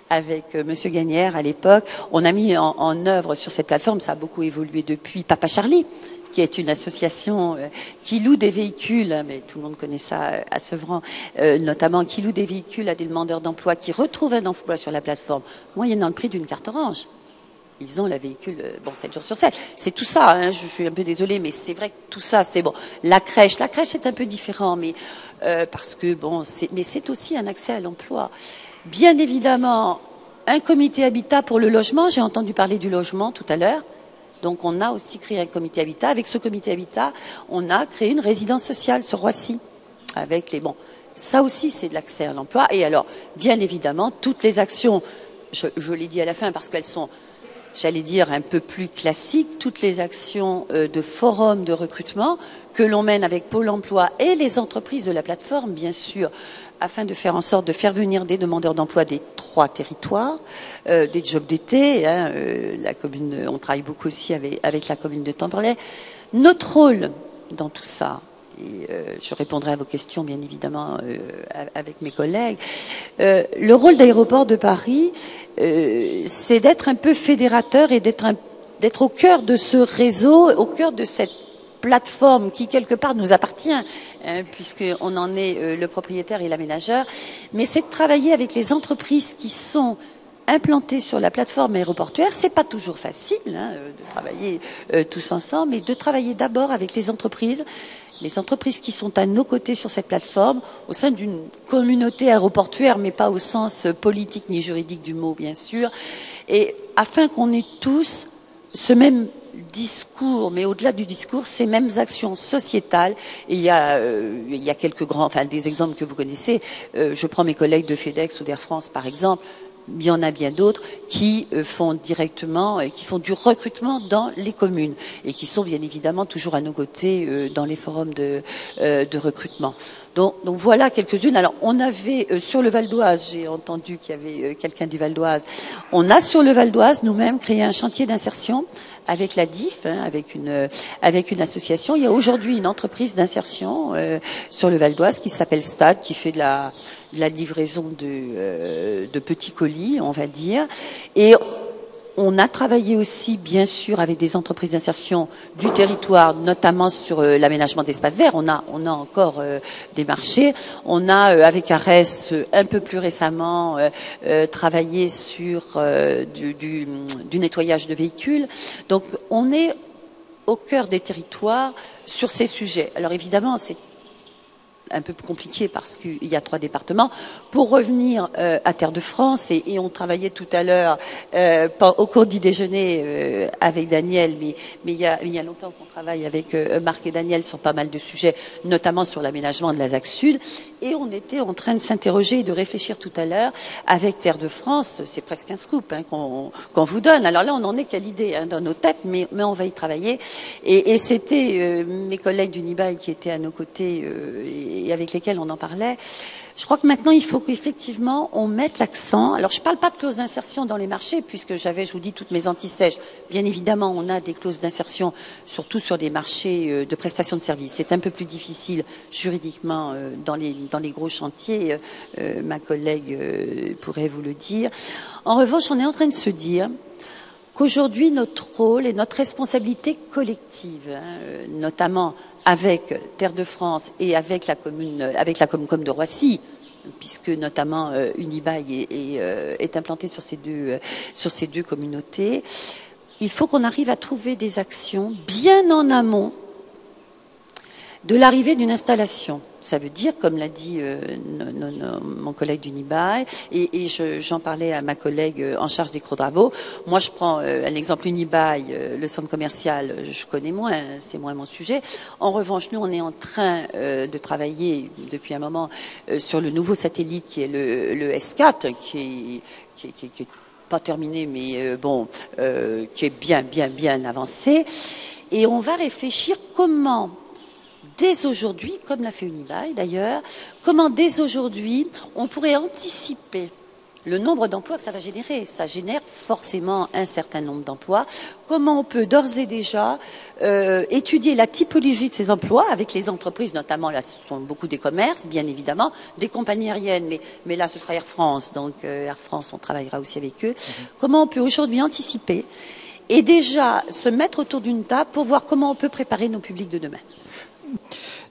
avec Monsieur Gagnère à l'époque, on a mis en œuvre sur cette plateforme, ça a beaucoup évolué depuis, Papa Charlie, qui est une association qui loue des véhicules, hein, mais tout le monde connaît ça à Sevran, notamment qui loue des véhicules à des demandeurs d'emploi qui retrouvent un emploi sur la plateforme, moyennant le prix d'une carte orange. Ils ont la véhicule, 7 jours sur 7. C'est tout ça, hein, je suis un peu désolée, mais c'est vrai que tout ça, c'est bon. La crèche est un peu différent, mais parce que, mais c'est aussi un accès à l'emploi. Bien évidemment, un comité habitat pour le logement, j'ai entendu parler du logement tout à l'heure. Donc on a aussi créé un comité habitat. Avec ce comité habitat, on a créé une résidence sociale sur Roissy. Avec les, ça aussi, c'est de l'accès à l'emploi. Et alors, bien évidemment, toutes les actions, je l'ai dit à la fin parce qu'elles sont, j'allais dire, un peu plus classiques, toutes les actions de forum de recrutement que l'on mène avec Pôle emploi et les entreprises de la plateforme, bien sûr, afin de faire en sorte de faire venir des demandeurs d'emploi des 3 territoires, des jobs d'été. Hein, la commune, on travaille beaucoup aussi avec la commune de Temperley. Notre rôle dans tout ça, et je répondrai à vos questions bien évidemment avec mes collègues, le rôle d'Aéroport de Paris, c'est d'être un peu fédérateur et d'être au cœur de ce réseau, au cœur de cette plateforme qui quelque part nous appartient, hein, puisqu'on en est le propriétaire et l'aménageur, mais c'est de travailler avec les entreprises qui sont implantées sur la plateforme aéroportuaire. C'est pas toujours facile, hein, de travailler tous ensemble, mais de travailler d'abord avec les entreprises qui sont à nos côtés sur cette plateforme, au sein d'une communauté aéroportuaire, mais pas au sens politique ni juridique du mot, bien sûr, et afin qu'on ait tous ce même discours, mais au-delà du discours, ces mêmes actions sociétales. Et il y a quelques des exemples que vous connaissez. Je prends mes collègues de FedEx ou d'Air France, par exemple. Il y en a bien d'autres qui font directement, qui font du recrutement dans les communes et qui sont bien évidemment toujours à nos côtés dans les forums de recrutement. Donc voilà quelques-unes. Alors on avait sur le Val d'Oise, j'ai entendu qu'il y avait quelqu'un du Val d'Oise. On a sur le Val d'Oise nous-mêmes créé un chantier d'insertion avec la DIF, hein, avec une association. Il y a aujourd'hui une entreprise d'insertion sur le Val d'Oise qui s'appelle Stade, qui fait de la livraison de petits colis, on va dire. Et on a travaillé aussi, bien sûr, avec des entreprises d'insertion du territoire, notamment sur l'aménagement d'espaces verts. On a encore des marchés. On a, avec Arès, un peu plus récemment, travaillé sur du nettoyage de véhicules. Donc, on est au cœur des territoires sur ces sujets. Alors, évidemment, c'est un peu compliqué parce qu'il y a 3 départements. Pour revenir à Terre de France, et on travaillait tout à l'heure au cours du déjeuner avec Daniel, mais il y a longtemps qu'on travaille avec Marc et Daniel sur pas mal de sujets, notamment sur l'aménagement de la ZAC Sud, et on était en train de s'interroger et de réfléchir tout à l'heure avec Terre de France. C'est presque un scoop, hein, qu'on vous donne. Alors là, on n'en est qu'à l'idée, hein, dans nos têtes, mais on va y travailler. Et c'était mes collègues du NIBAI qui étaient à nos côtés et avec lesquels on en parlait. Je crois que maintenant, il faut qu'effectivement, on mette l'accent. Alors, je ne parle pas de clause d'insertion dans les marchés, puisque je vous dis, toutes mes antisèches. Bien évidemment, on a des clauses d'insertion, surtout sur des marchés de prestations de services. C'est un peu plus difficile juridiquement dans les gros chantiers. Ma collègue pourrait vous le dire. En revanche, on est en train de se dire qu'aujourd'hui, notre rôle et notre responsabilité collective, hein, notamment avec Terre de France et avec la Comcom de Roissy, puisque notamment Unibail est implanté sur ces deux communautés, il faut qu'on arrive à trouver des actions bien en amont de l'arrivée d'une installation. Ça veut dire, comme l'a dit mon collègue d'Unibail, et j'en parlais à ma collègue en charge des gros-travaux. Moi, je prends un exemple Unibail, le centre commercial, je connais moins, c'est moins mon sujet. En revanche, nous, on est en train de travailler depuis un moment sur le nouveau satellite qui est le S4, qui est pas terminé, mais qui est bien avancé. Et on va réfléchir comment, dès aujourd'hui, comme l'a fait Unibail d'ailleurs, comment dès aujourd'hui on pourrait anticiper le nombre d'emplois que ça va générer. Ça génère forcément un certain nombre d'emplois. Comment on peut d'ores et déjà étudier la typologie de ces emplois avec les entreprises, notamment là ce sont beaucoup des commerces, bien évidemment, des compagnies aériennes, mais là ce sera Air France, donc Air France on travaillera aussi avec eux. Comment on peut aujourd'hui anticiper et déjà se mettre autour d'une table pour voir comment on peut préparer nos publics de demain.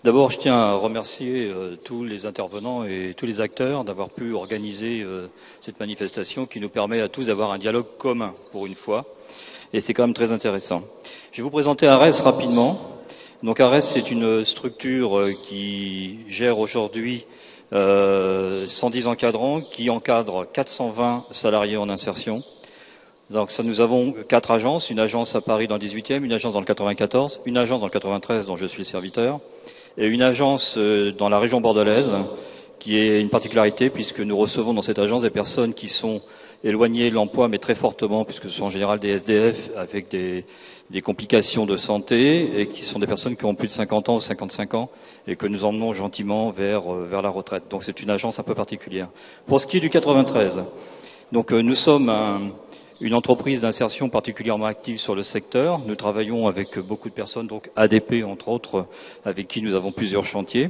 D'abord, je tiens à remercier tous les intervenants et tous les acteurs d'avoir pu organiser cette manifestation qui nous permet à tous d'avoir un dialogue commun pour une fois. Et c'est quand même très intéressant. Je vais vous présenter ARES rapidement. Donc ARES, c'est une structure qui gère aujourd'hui 110 encadrants, qui encadre 420 salariés en insertion. Donc ça, nous avons 4 agences, une agence à Paris dans le 18e, une agence dans le 94, une agence dans le 93 dont je suis le serviteur, et une agence dans la région bordelaise, qui est une particularité puisque nous recevons dans cette agence des personnes qui sont éloignées de l'emploi, mais très fortement, puisque ce sont en général des SDF avec des complications de santé, et qui sont des personnes qui ont plus de 50 ans ou 55 ans, et que nous emmenons gentiment vers la retraite. Donc c'est une agence un peu particulière. Pour ce qui est du 93, donc nous sommes une entreprise d'insertion particulièrement active sur le secteur. Nous travaillons avec beaucoup de personnes, donc ADP entre autres, avec qui nous avons plusieurs chantiers.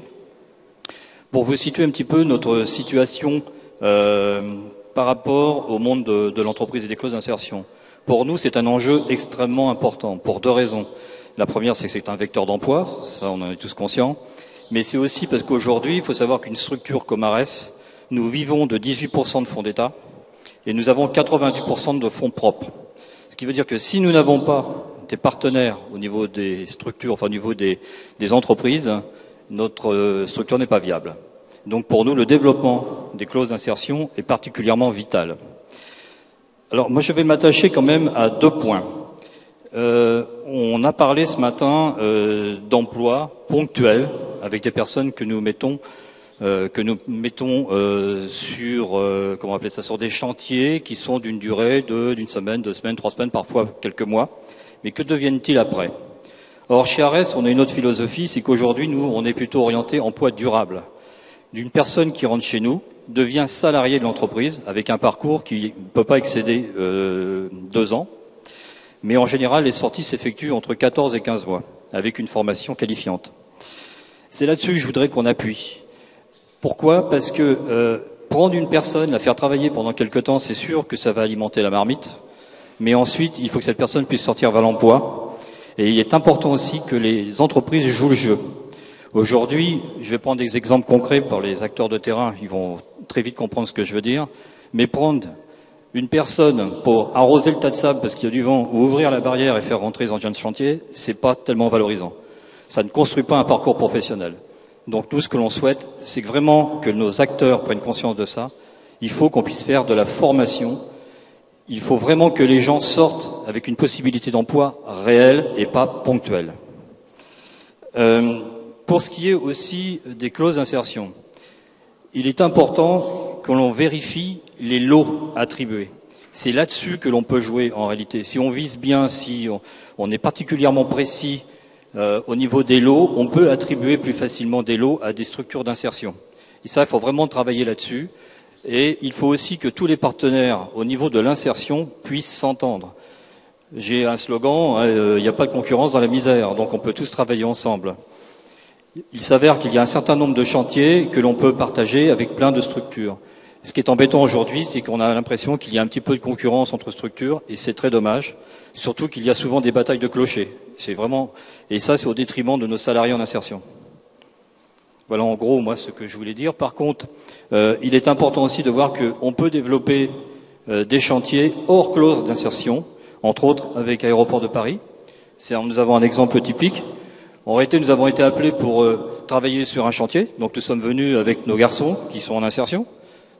Pour vous situer un petit peu notre situation par rapport au monde de l'entreprise et des clauses d'insertion. Pour nous, c'est un enjeu extrêmement important, pour 2 raisons. La première, c'est que c'est un vecteur d'emploi, ça on en est tous conscients, mais c'est aussi parce qu'aujourd'hui, il faut savoir qu'une structure comme ARES, nous vivons de 18% de fonds d'État, et nous avons 90% de fonds propres. Ce qui veut dire que si nous n'avons pas des partenaires au niveau des structures, enfin au niveau des entreprises, notre structure n'est pas viable. Donc pour nous, le développement des clauses d'insertion est particulièrement vital. Alors moi, je vais m'attacher quand même à 2 points. On a parlé ce matin d'emplois ponctuels avec des personnes que nous mettons sur comment on appelle ça, sur des chantiers qui sont d'une durée d'une semaine, 2 semaines, 3 semaines, parfois quelques mois. Mais que deviennent-ils après? Or, chez ARES, on a une autre philosophie, c'est qu'aujourd'hui, nous, on est plutôt orienté emploi durable. D'une personne qui rentre chez nous devient salarié de l'entreprise avec un parcours qui ne peut pas excéder 2 ans. Mais en général, les sorties s'effectuent entre 14 et 15 mois avec une formation qualifiante. C'est là-dessus que je voudrais qu'on appuie. Pourquoi? Parce que prendre une personne, la faire travailler pendant quelque temps, c'est sûr que ça va alimenter la marmite. Mais ensuite, il faut que cette personne puisse sortir vers l'emploi. Et il est important aussi que les entreprises jouent le jeu. Aujourd'hui, je vais prendre des exemples concrets pour les acteurs de terrain. Ils vont très vite comprendre ce que je veux dire. Mais prendre une personne pour arroser le tas de sable parce qu'il y a du vent ou ouvrir la barrière et faire rentrer les engins de chantier, c'est pas tellement valorisant. Ça ne construit pas un parcours professionnel. Donc nous, ce que l'on souhaite, c'est que vraiment que nos acteurs prennent conscience de ça. Il faut qu'on puisse faire de la formation. Il faut vraiment que les gens sortent avec une possibilité d'emploi réelle et pas ponctuelle. Pour ce qui est aussi des clauses d'insertion, il est important que l'on vérifie les lots attribués. C'est là-dessus que l'on peut jouer en réalité. Si on vise bien, si on est particulièrement précis au niveau des lots, on peut attribuer plus facilement des lots à des structures d'insertion. Et ça, il faut vraiment travailler là-dessus. Et il faut aussi que tous les partenaires au niveau de l'insertion puissent s'entendre. J'ai un slogan, il n'y a pas de concurrence dans la misère, donc on peut tous travailler ensemble. Il s'avère qu'il y a un certain nombre de chantiers que l'on peut partager avec plein de structures. Ce qui est embêtant aujourd'hui, c'est qu'on a l'impression qu'il y a un petit peu de concurrence entre structures, et c'est très dommage. Surtout qu'il y a souvent des batailles de clochers. C'est vraiment, et ça, c'est au détriment de nos salariés en insertion. Voilà en gros, moi, ce que je voulais dire. Par contre, il est important aussi de voir qu'on peut développer des chantiers hors clause d'insertion, entre autres avec Aéroport de Paris. Nous avons un exemple typique. En réalité, nous avons été appelés pour travailler sur un chantier. Donc nous sommes venus avec nos garçons qui sont en insertion.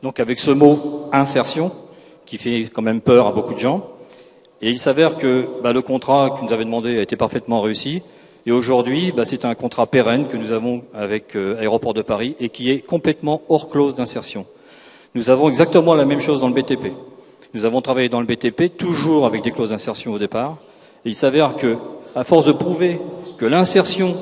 Donc avec ce mot « insertion » qui fait quand même peur à beaucoup de gens. Et il s'avère que le contrat que nous avait demandé a été parfaitement réussi. Et aujourd'hui, c'est un contrat pérenne que nous avons avec Aéroport de Paris et qui est complètement hors clause d'insertion. Nous avons exactement la même chose dans le BTP. Nous avons travaillé dans le BTP, toujours avec des clauses d'insertion au départ. Et il s'avère que, à force de prouver que l'insertion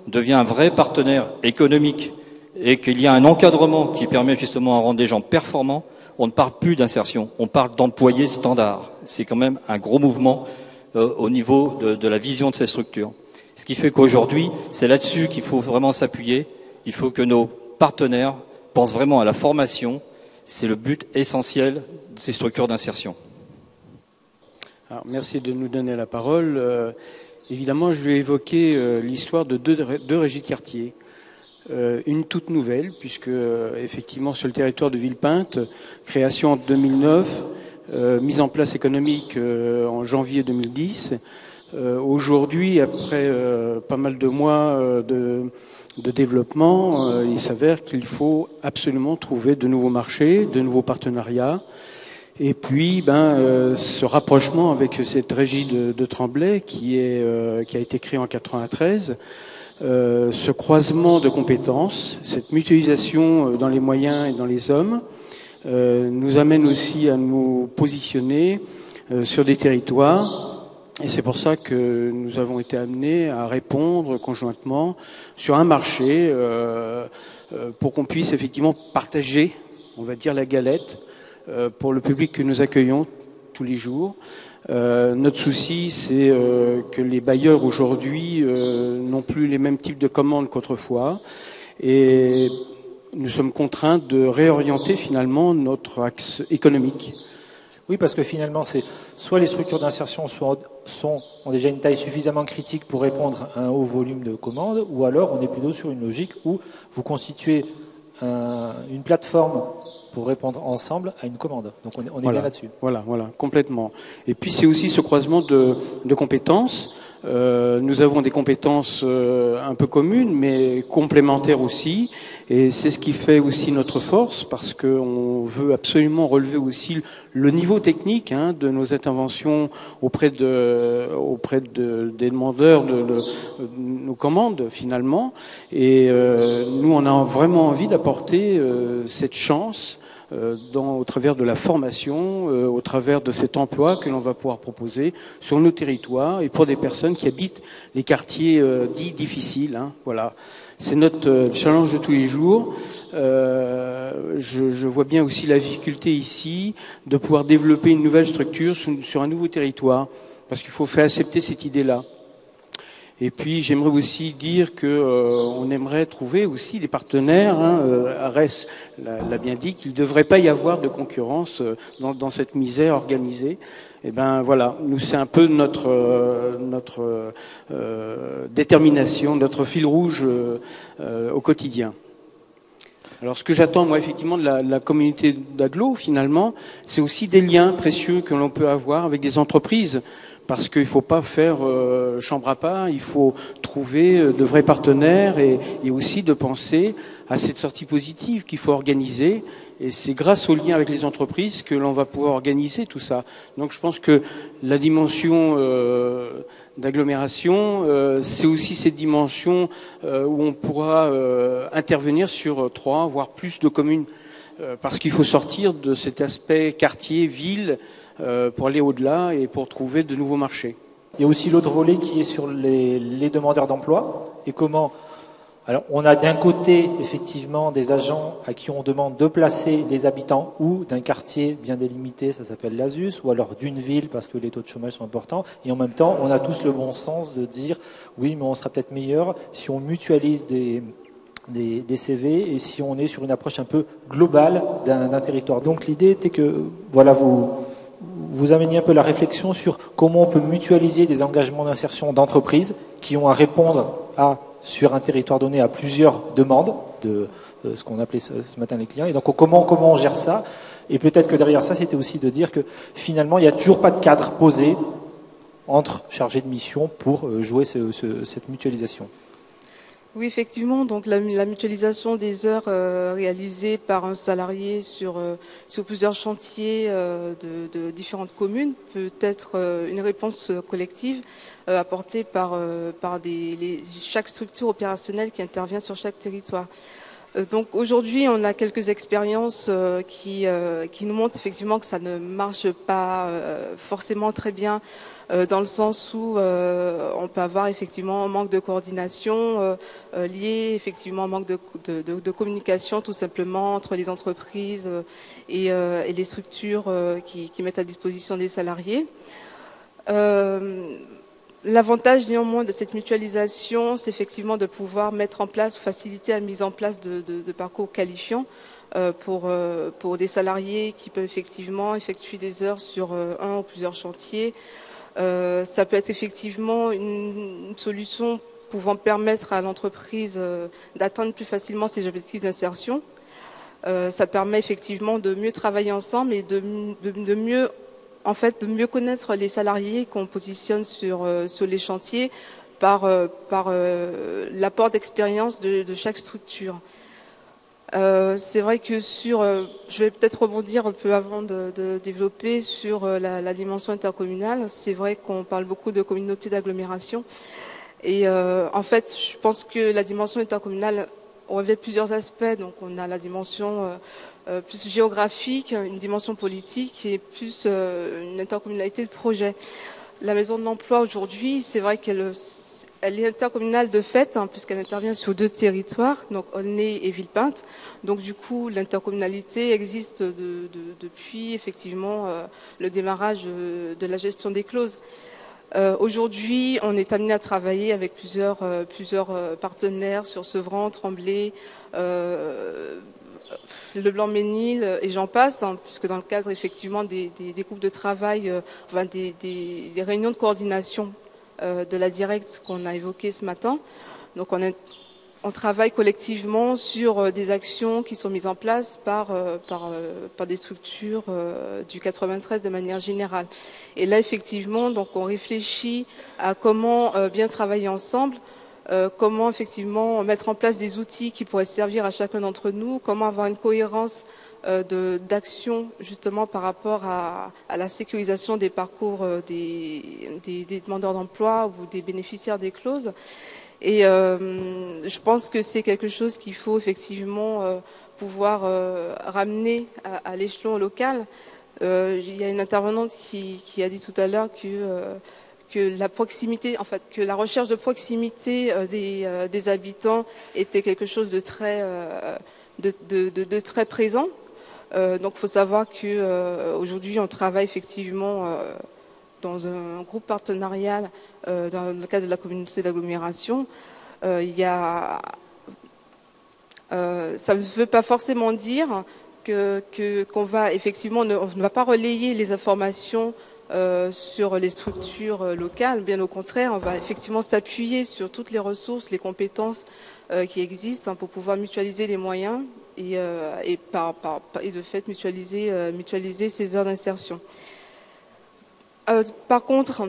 devient un vrai partenaire économique et qu'il y a un encadrement qui permet justement à rendre des gens performants, on ne parle plus d'insertion, on parle d'employés standards. C'est quand même un gros mouvement au niveau de la vision de ces structures. Ce qui fait qu'aujourd'hui, c'est là-dessus qu'il faut vraiment s'appuyer. Il faut que nos partenaires pensent vraiment à la formation. C'est le but essentiel de ces structures d'insertion. Alors, merci de nous donner la parole. Évidemment, je vais évoquer l'histoire de deux régies de quartier. Une toute nouvelle, puisque effectivement sur le territoire de Villepinte, création en 2009, mise en place économique en janvier 2010. Aujourd'hui, après pas mal de mois de développement, il s'avère qu'il faut absolument trouver de nouveaux marchés, de nouveaux partenariats. Et puis, ce rapprochement avec cette régie de Tremblay qui a été créée en 93, ce croisement de compétences, cette mutualisation dans les moyens et dans les hommes, nous amène aussi à nous positionner sur des territoires. Et c'est pour ça que nous avons été amenés à répondre conjointement sur un marché pour qu'on puisse effectivement partager, on va dire, la galette pour le public que nous accueillons tous les jours. Notre souci, c'est que les bailleurs aujourd'hui n'ont plus les mêmes types de commandes qu'autrefois, et nous sommes contraints de réorienter finalement notre axe économique. Oui, parce que finalement, c'est soit les structures d'insertion ont déjà une taille suffisamment critique pour répondre à un haut volume de commandes, ou alors on est plutôt sur une logique où vous constituez une plateforme pour répondre ensemble à une commande. Donc on est bien là-dessus. Voilà, complètement. Et puis c'est aussi ce croisement de compétences. Nous avons des compétences un peu communes, mais complémentaires aussi. Et c'est ce qui fait aussi notre force, parce qu'on veut absolument relever aussi le niveau technique de nos interventions auprès des demandeurs de nos commandes, finalement. Et nous, on a vraiment envie d'apporter cette chance au travers de la formation, au travers de cet emploi que l'on va pouvoir proposer sur nos territoires et pour des personnes qui habitent les quartiers dits difficiles. Voilà, c'est notre challenge de tous les jours. Je vois bien aussi la difficulté ici de pouvoir développer une nouvelle structure sur un nouveau territoire, parce qu'il faut faire accepter cette idée-là. Et puis j'aimerais aussi dire que on aimerait trouver aussi des partenaires. Arès l'a bien dit, qu'il ne devrait pas y avoir de concurrence dans cette misère organisée. Et voilà, nous c'est un peu notre détermination, notre fil rouge au quotidien. Alors ce que j'attends moi effectivement de la communauté d'agglo finalement, c'est aussi des liens précieux que l'on peut avoir avec des entreprises. Parce qu'il ne faut pas faire chambre à part, il faut trouver de vrais partenaires et aussi de penser à cette sortie positive qu'il faut organiser. Et c'est grâce aux liens avec les entreprises que l'on va pouvoir organiser tout ça. Donc je pense que la dimension d'agglomération, c'est aussi cette dimension où on pourra intervenir sur 3, voire plus de communes. Parce qu'il faut sortir de cet aspect quartier, ville, pour aller au-delà et pour trouver de nouveaux marchés. Il y a aussi l'autre volet qui est sur les demandeurs d'emploi et comment. Alors, on a d'un côté effectivement des agents à qui on demande de placer les habitants ou d'un quartier bien délimité, ça s'appelle l'ASUS, ou alors d'une ville parce que les taux de chômage sont importants. Et en même temps, on a tous le bon sens de dire oui, mais on sera peut-être meilleur si on mutualise des CV et si on est sur une approche un peu globale d'un territoire. Donc l'idée était que voilà, vous ameniez un peu la réflexion sur comment on peut mutualiser des engagements d'insertion d'entreprises qui ont à répondre sur un territoire donné à plusieurs demandes de ce qu'on appelait ce matin les clients. Et donc comment on gère ça? Et peut-être que derrière ça, c'était aussi de dire que finalement, il n'y a toujours pas de cadre posé entre chargés de mission pour jouer cette mutualisation. Oui, effectivement. Donc la mutualisation des heures réalisées par un salarié sur plusieurs chantiers de différentes communes peut être une réponse collective apportée par chaque structure opérationnelle qui intervient sur chaque territoire. Donc aujourd'hui, on a quelques expériences qui nous montrent effectivement que ça ne marche pas forcément très bien, dans le sens où on peut avoir effectivement un manque de coordination lié effectivement au manque de communication tout simplement entre les entreprises et les structures qui mettent à disposition des salariés. L'avantage néanmoins de cette mutualisation, c'est effectivement de pouvoir mettre en place, faciliter la mise en place de parcours qualifiants pour des salariés qui peuvent effectivement effectuer des heures sur un ou plusieurs chantiers. Ça peut être effectivement une solution pouvant permettre à l'entreprise d'atteindre plus facilement ses objectifs d'insertion. Ça permet effectivement de mieux travailler ensemble et de mieux connaître les salariés qu'on positionne sur les chantiers par l'apport d'expérience de chaque structure. C'est vrai que je vais peut-être rebondir un peu avant de développer sur la dimension intercommunale. C'est vrai qu'on parle beaucoup de communauté d'agglomération. Et en fait, je pense que la dimension intercommunale revêt plusieurs aspects. Donc on a la dimension plus géographique, une dimension politique et plus une intercommunalité de projet. La maison de l'emploi aujourd'hui, c'est vrai qu'elle est intercommunale de fait, puisqu'elle intervient sur 2 territoires, donc Aulnay et Villepinte. Donc du coup, l'intercommunalité existe depuis effectivement le démarrage de la gestion des clauses. Aujourd'hui, on est amené à travailler avec plusieurs partenaires sur Sevran, Tremblay, Leblanc-Ménil et j'en passe, puisque dans le cadre effectivement des groupes de travail, des réunions de coordination de la directe qu'on a évoquées ce matin. Donc on travaille collectivement sur des actions qui sont mises en place par des structures du 93 de manière générale. Et là, effectivement, donc on réfléchit à comment bien travailler ensemble, comment effectivement mettre en place des outils qui pourraient servir à chacun d'entre nous, comment avoir une cohérence d'action justement par rapport à la sécurisation des parcours des demandeurs d'emploi ou des bénéficiaires des clauses. Et je pense que c'est quelque chose qu'il faut effectivement pouvoir ramener à l'échelon local. Il y a une intervenante qui a dit tout à l'heure que la proximité, en fait, que la recherche de proximité des habitants était quelque chose de très présent. Donc, il faut savoir que aujourd'hui, on travaille effectivement dans un groupe partenarial dans le cadre de la communauté d'agglomération. Ça ne veut pas forcément dire qu'on va effectivement, on ne va pas relayer les informations sur les structures locales. Bien au contraire, on va effectivement s'appuyer sur toutes les ressources, les compétences qui existent pour pouvoir mutualiser les moyens et de fait mutualiser ces heures d'insertion. Par contre,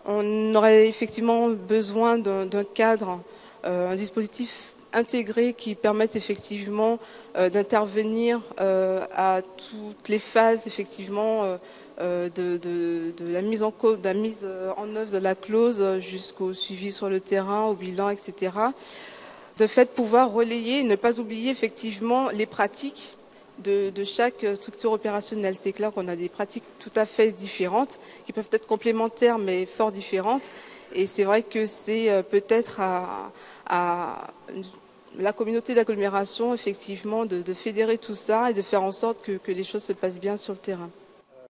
on aurait effectivement besoin d'un cadre, un dispositif intégré qui permette effectivement d'intervenir à toutes les phases effectivement de la mise en œuvre de la clause jusqu'au suivi sur le terrain, au bilan, etc. De fait, pouvoir relayer et ne pas oublier effectivement les pratiques de chaque structure opérationnelle. C'est clair qu'on a des pratiques tout à fait différentes, qui peuvent être complémentaires mais fort différentes. Et c'est vrai que c'est peut-être à la communauté d'agglomération, effectivement, de fédérer tout ça et de faire en sorte que les choses se passent bien sur le terrain.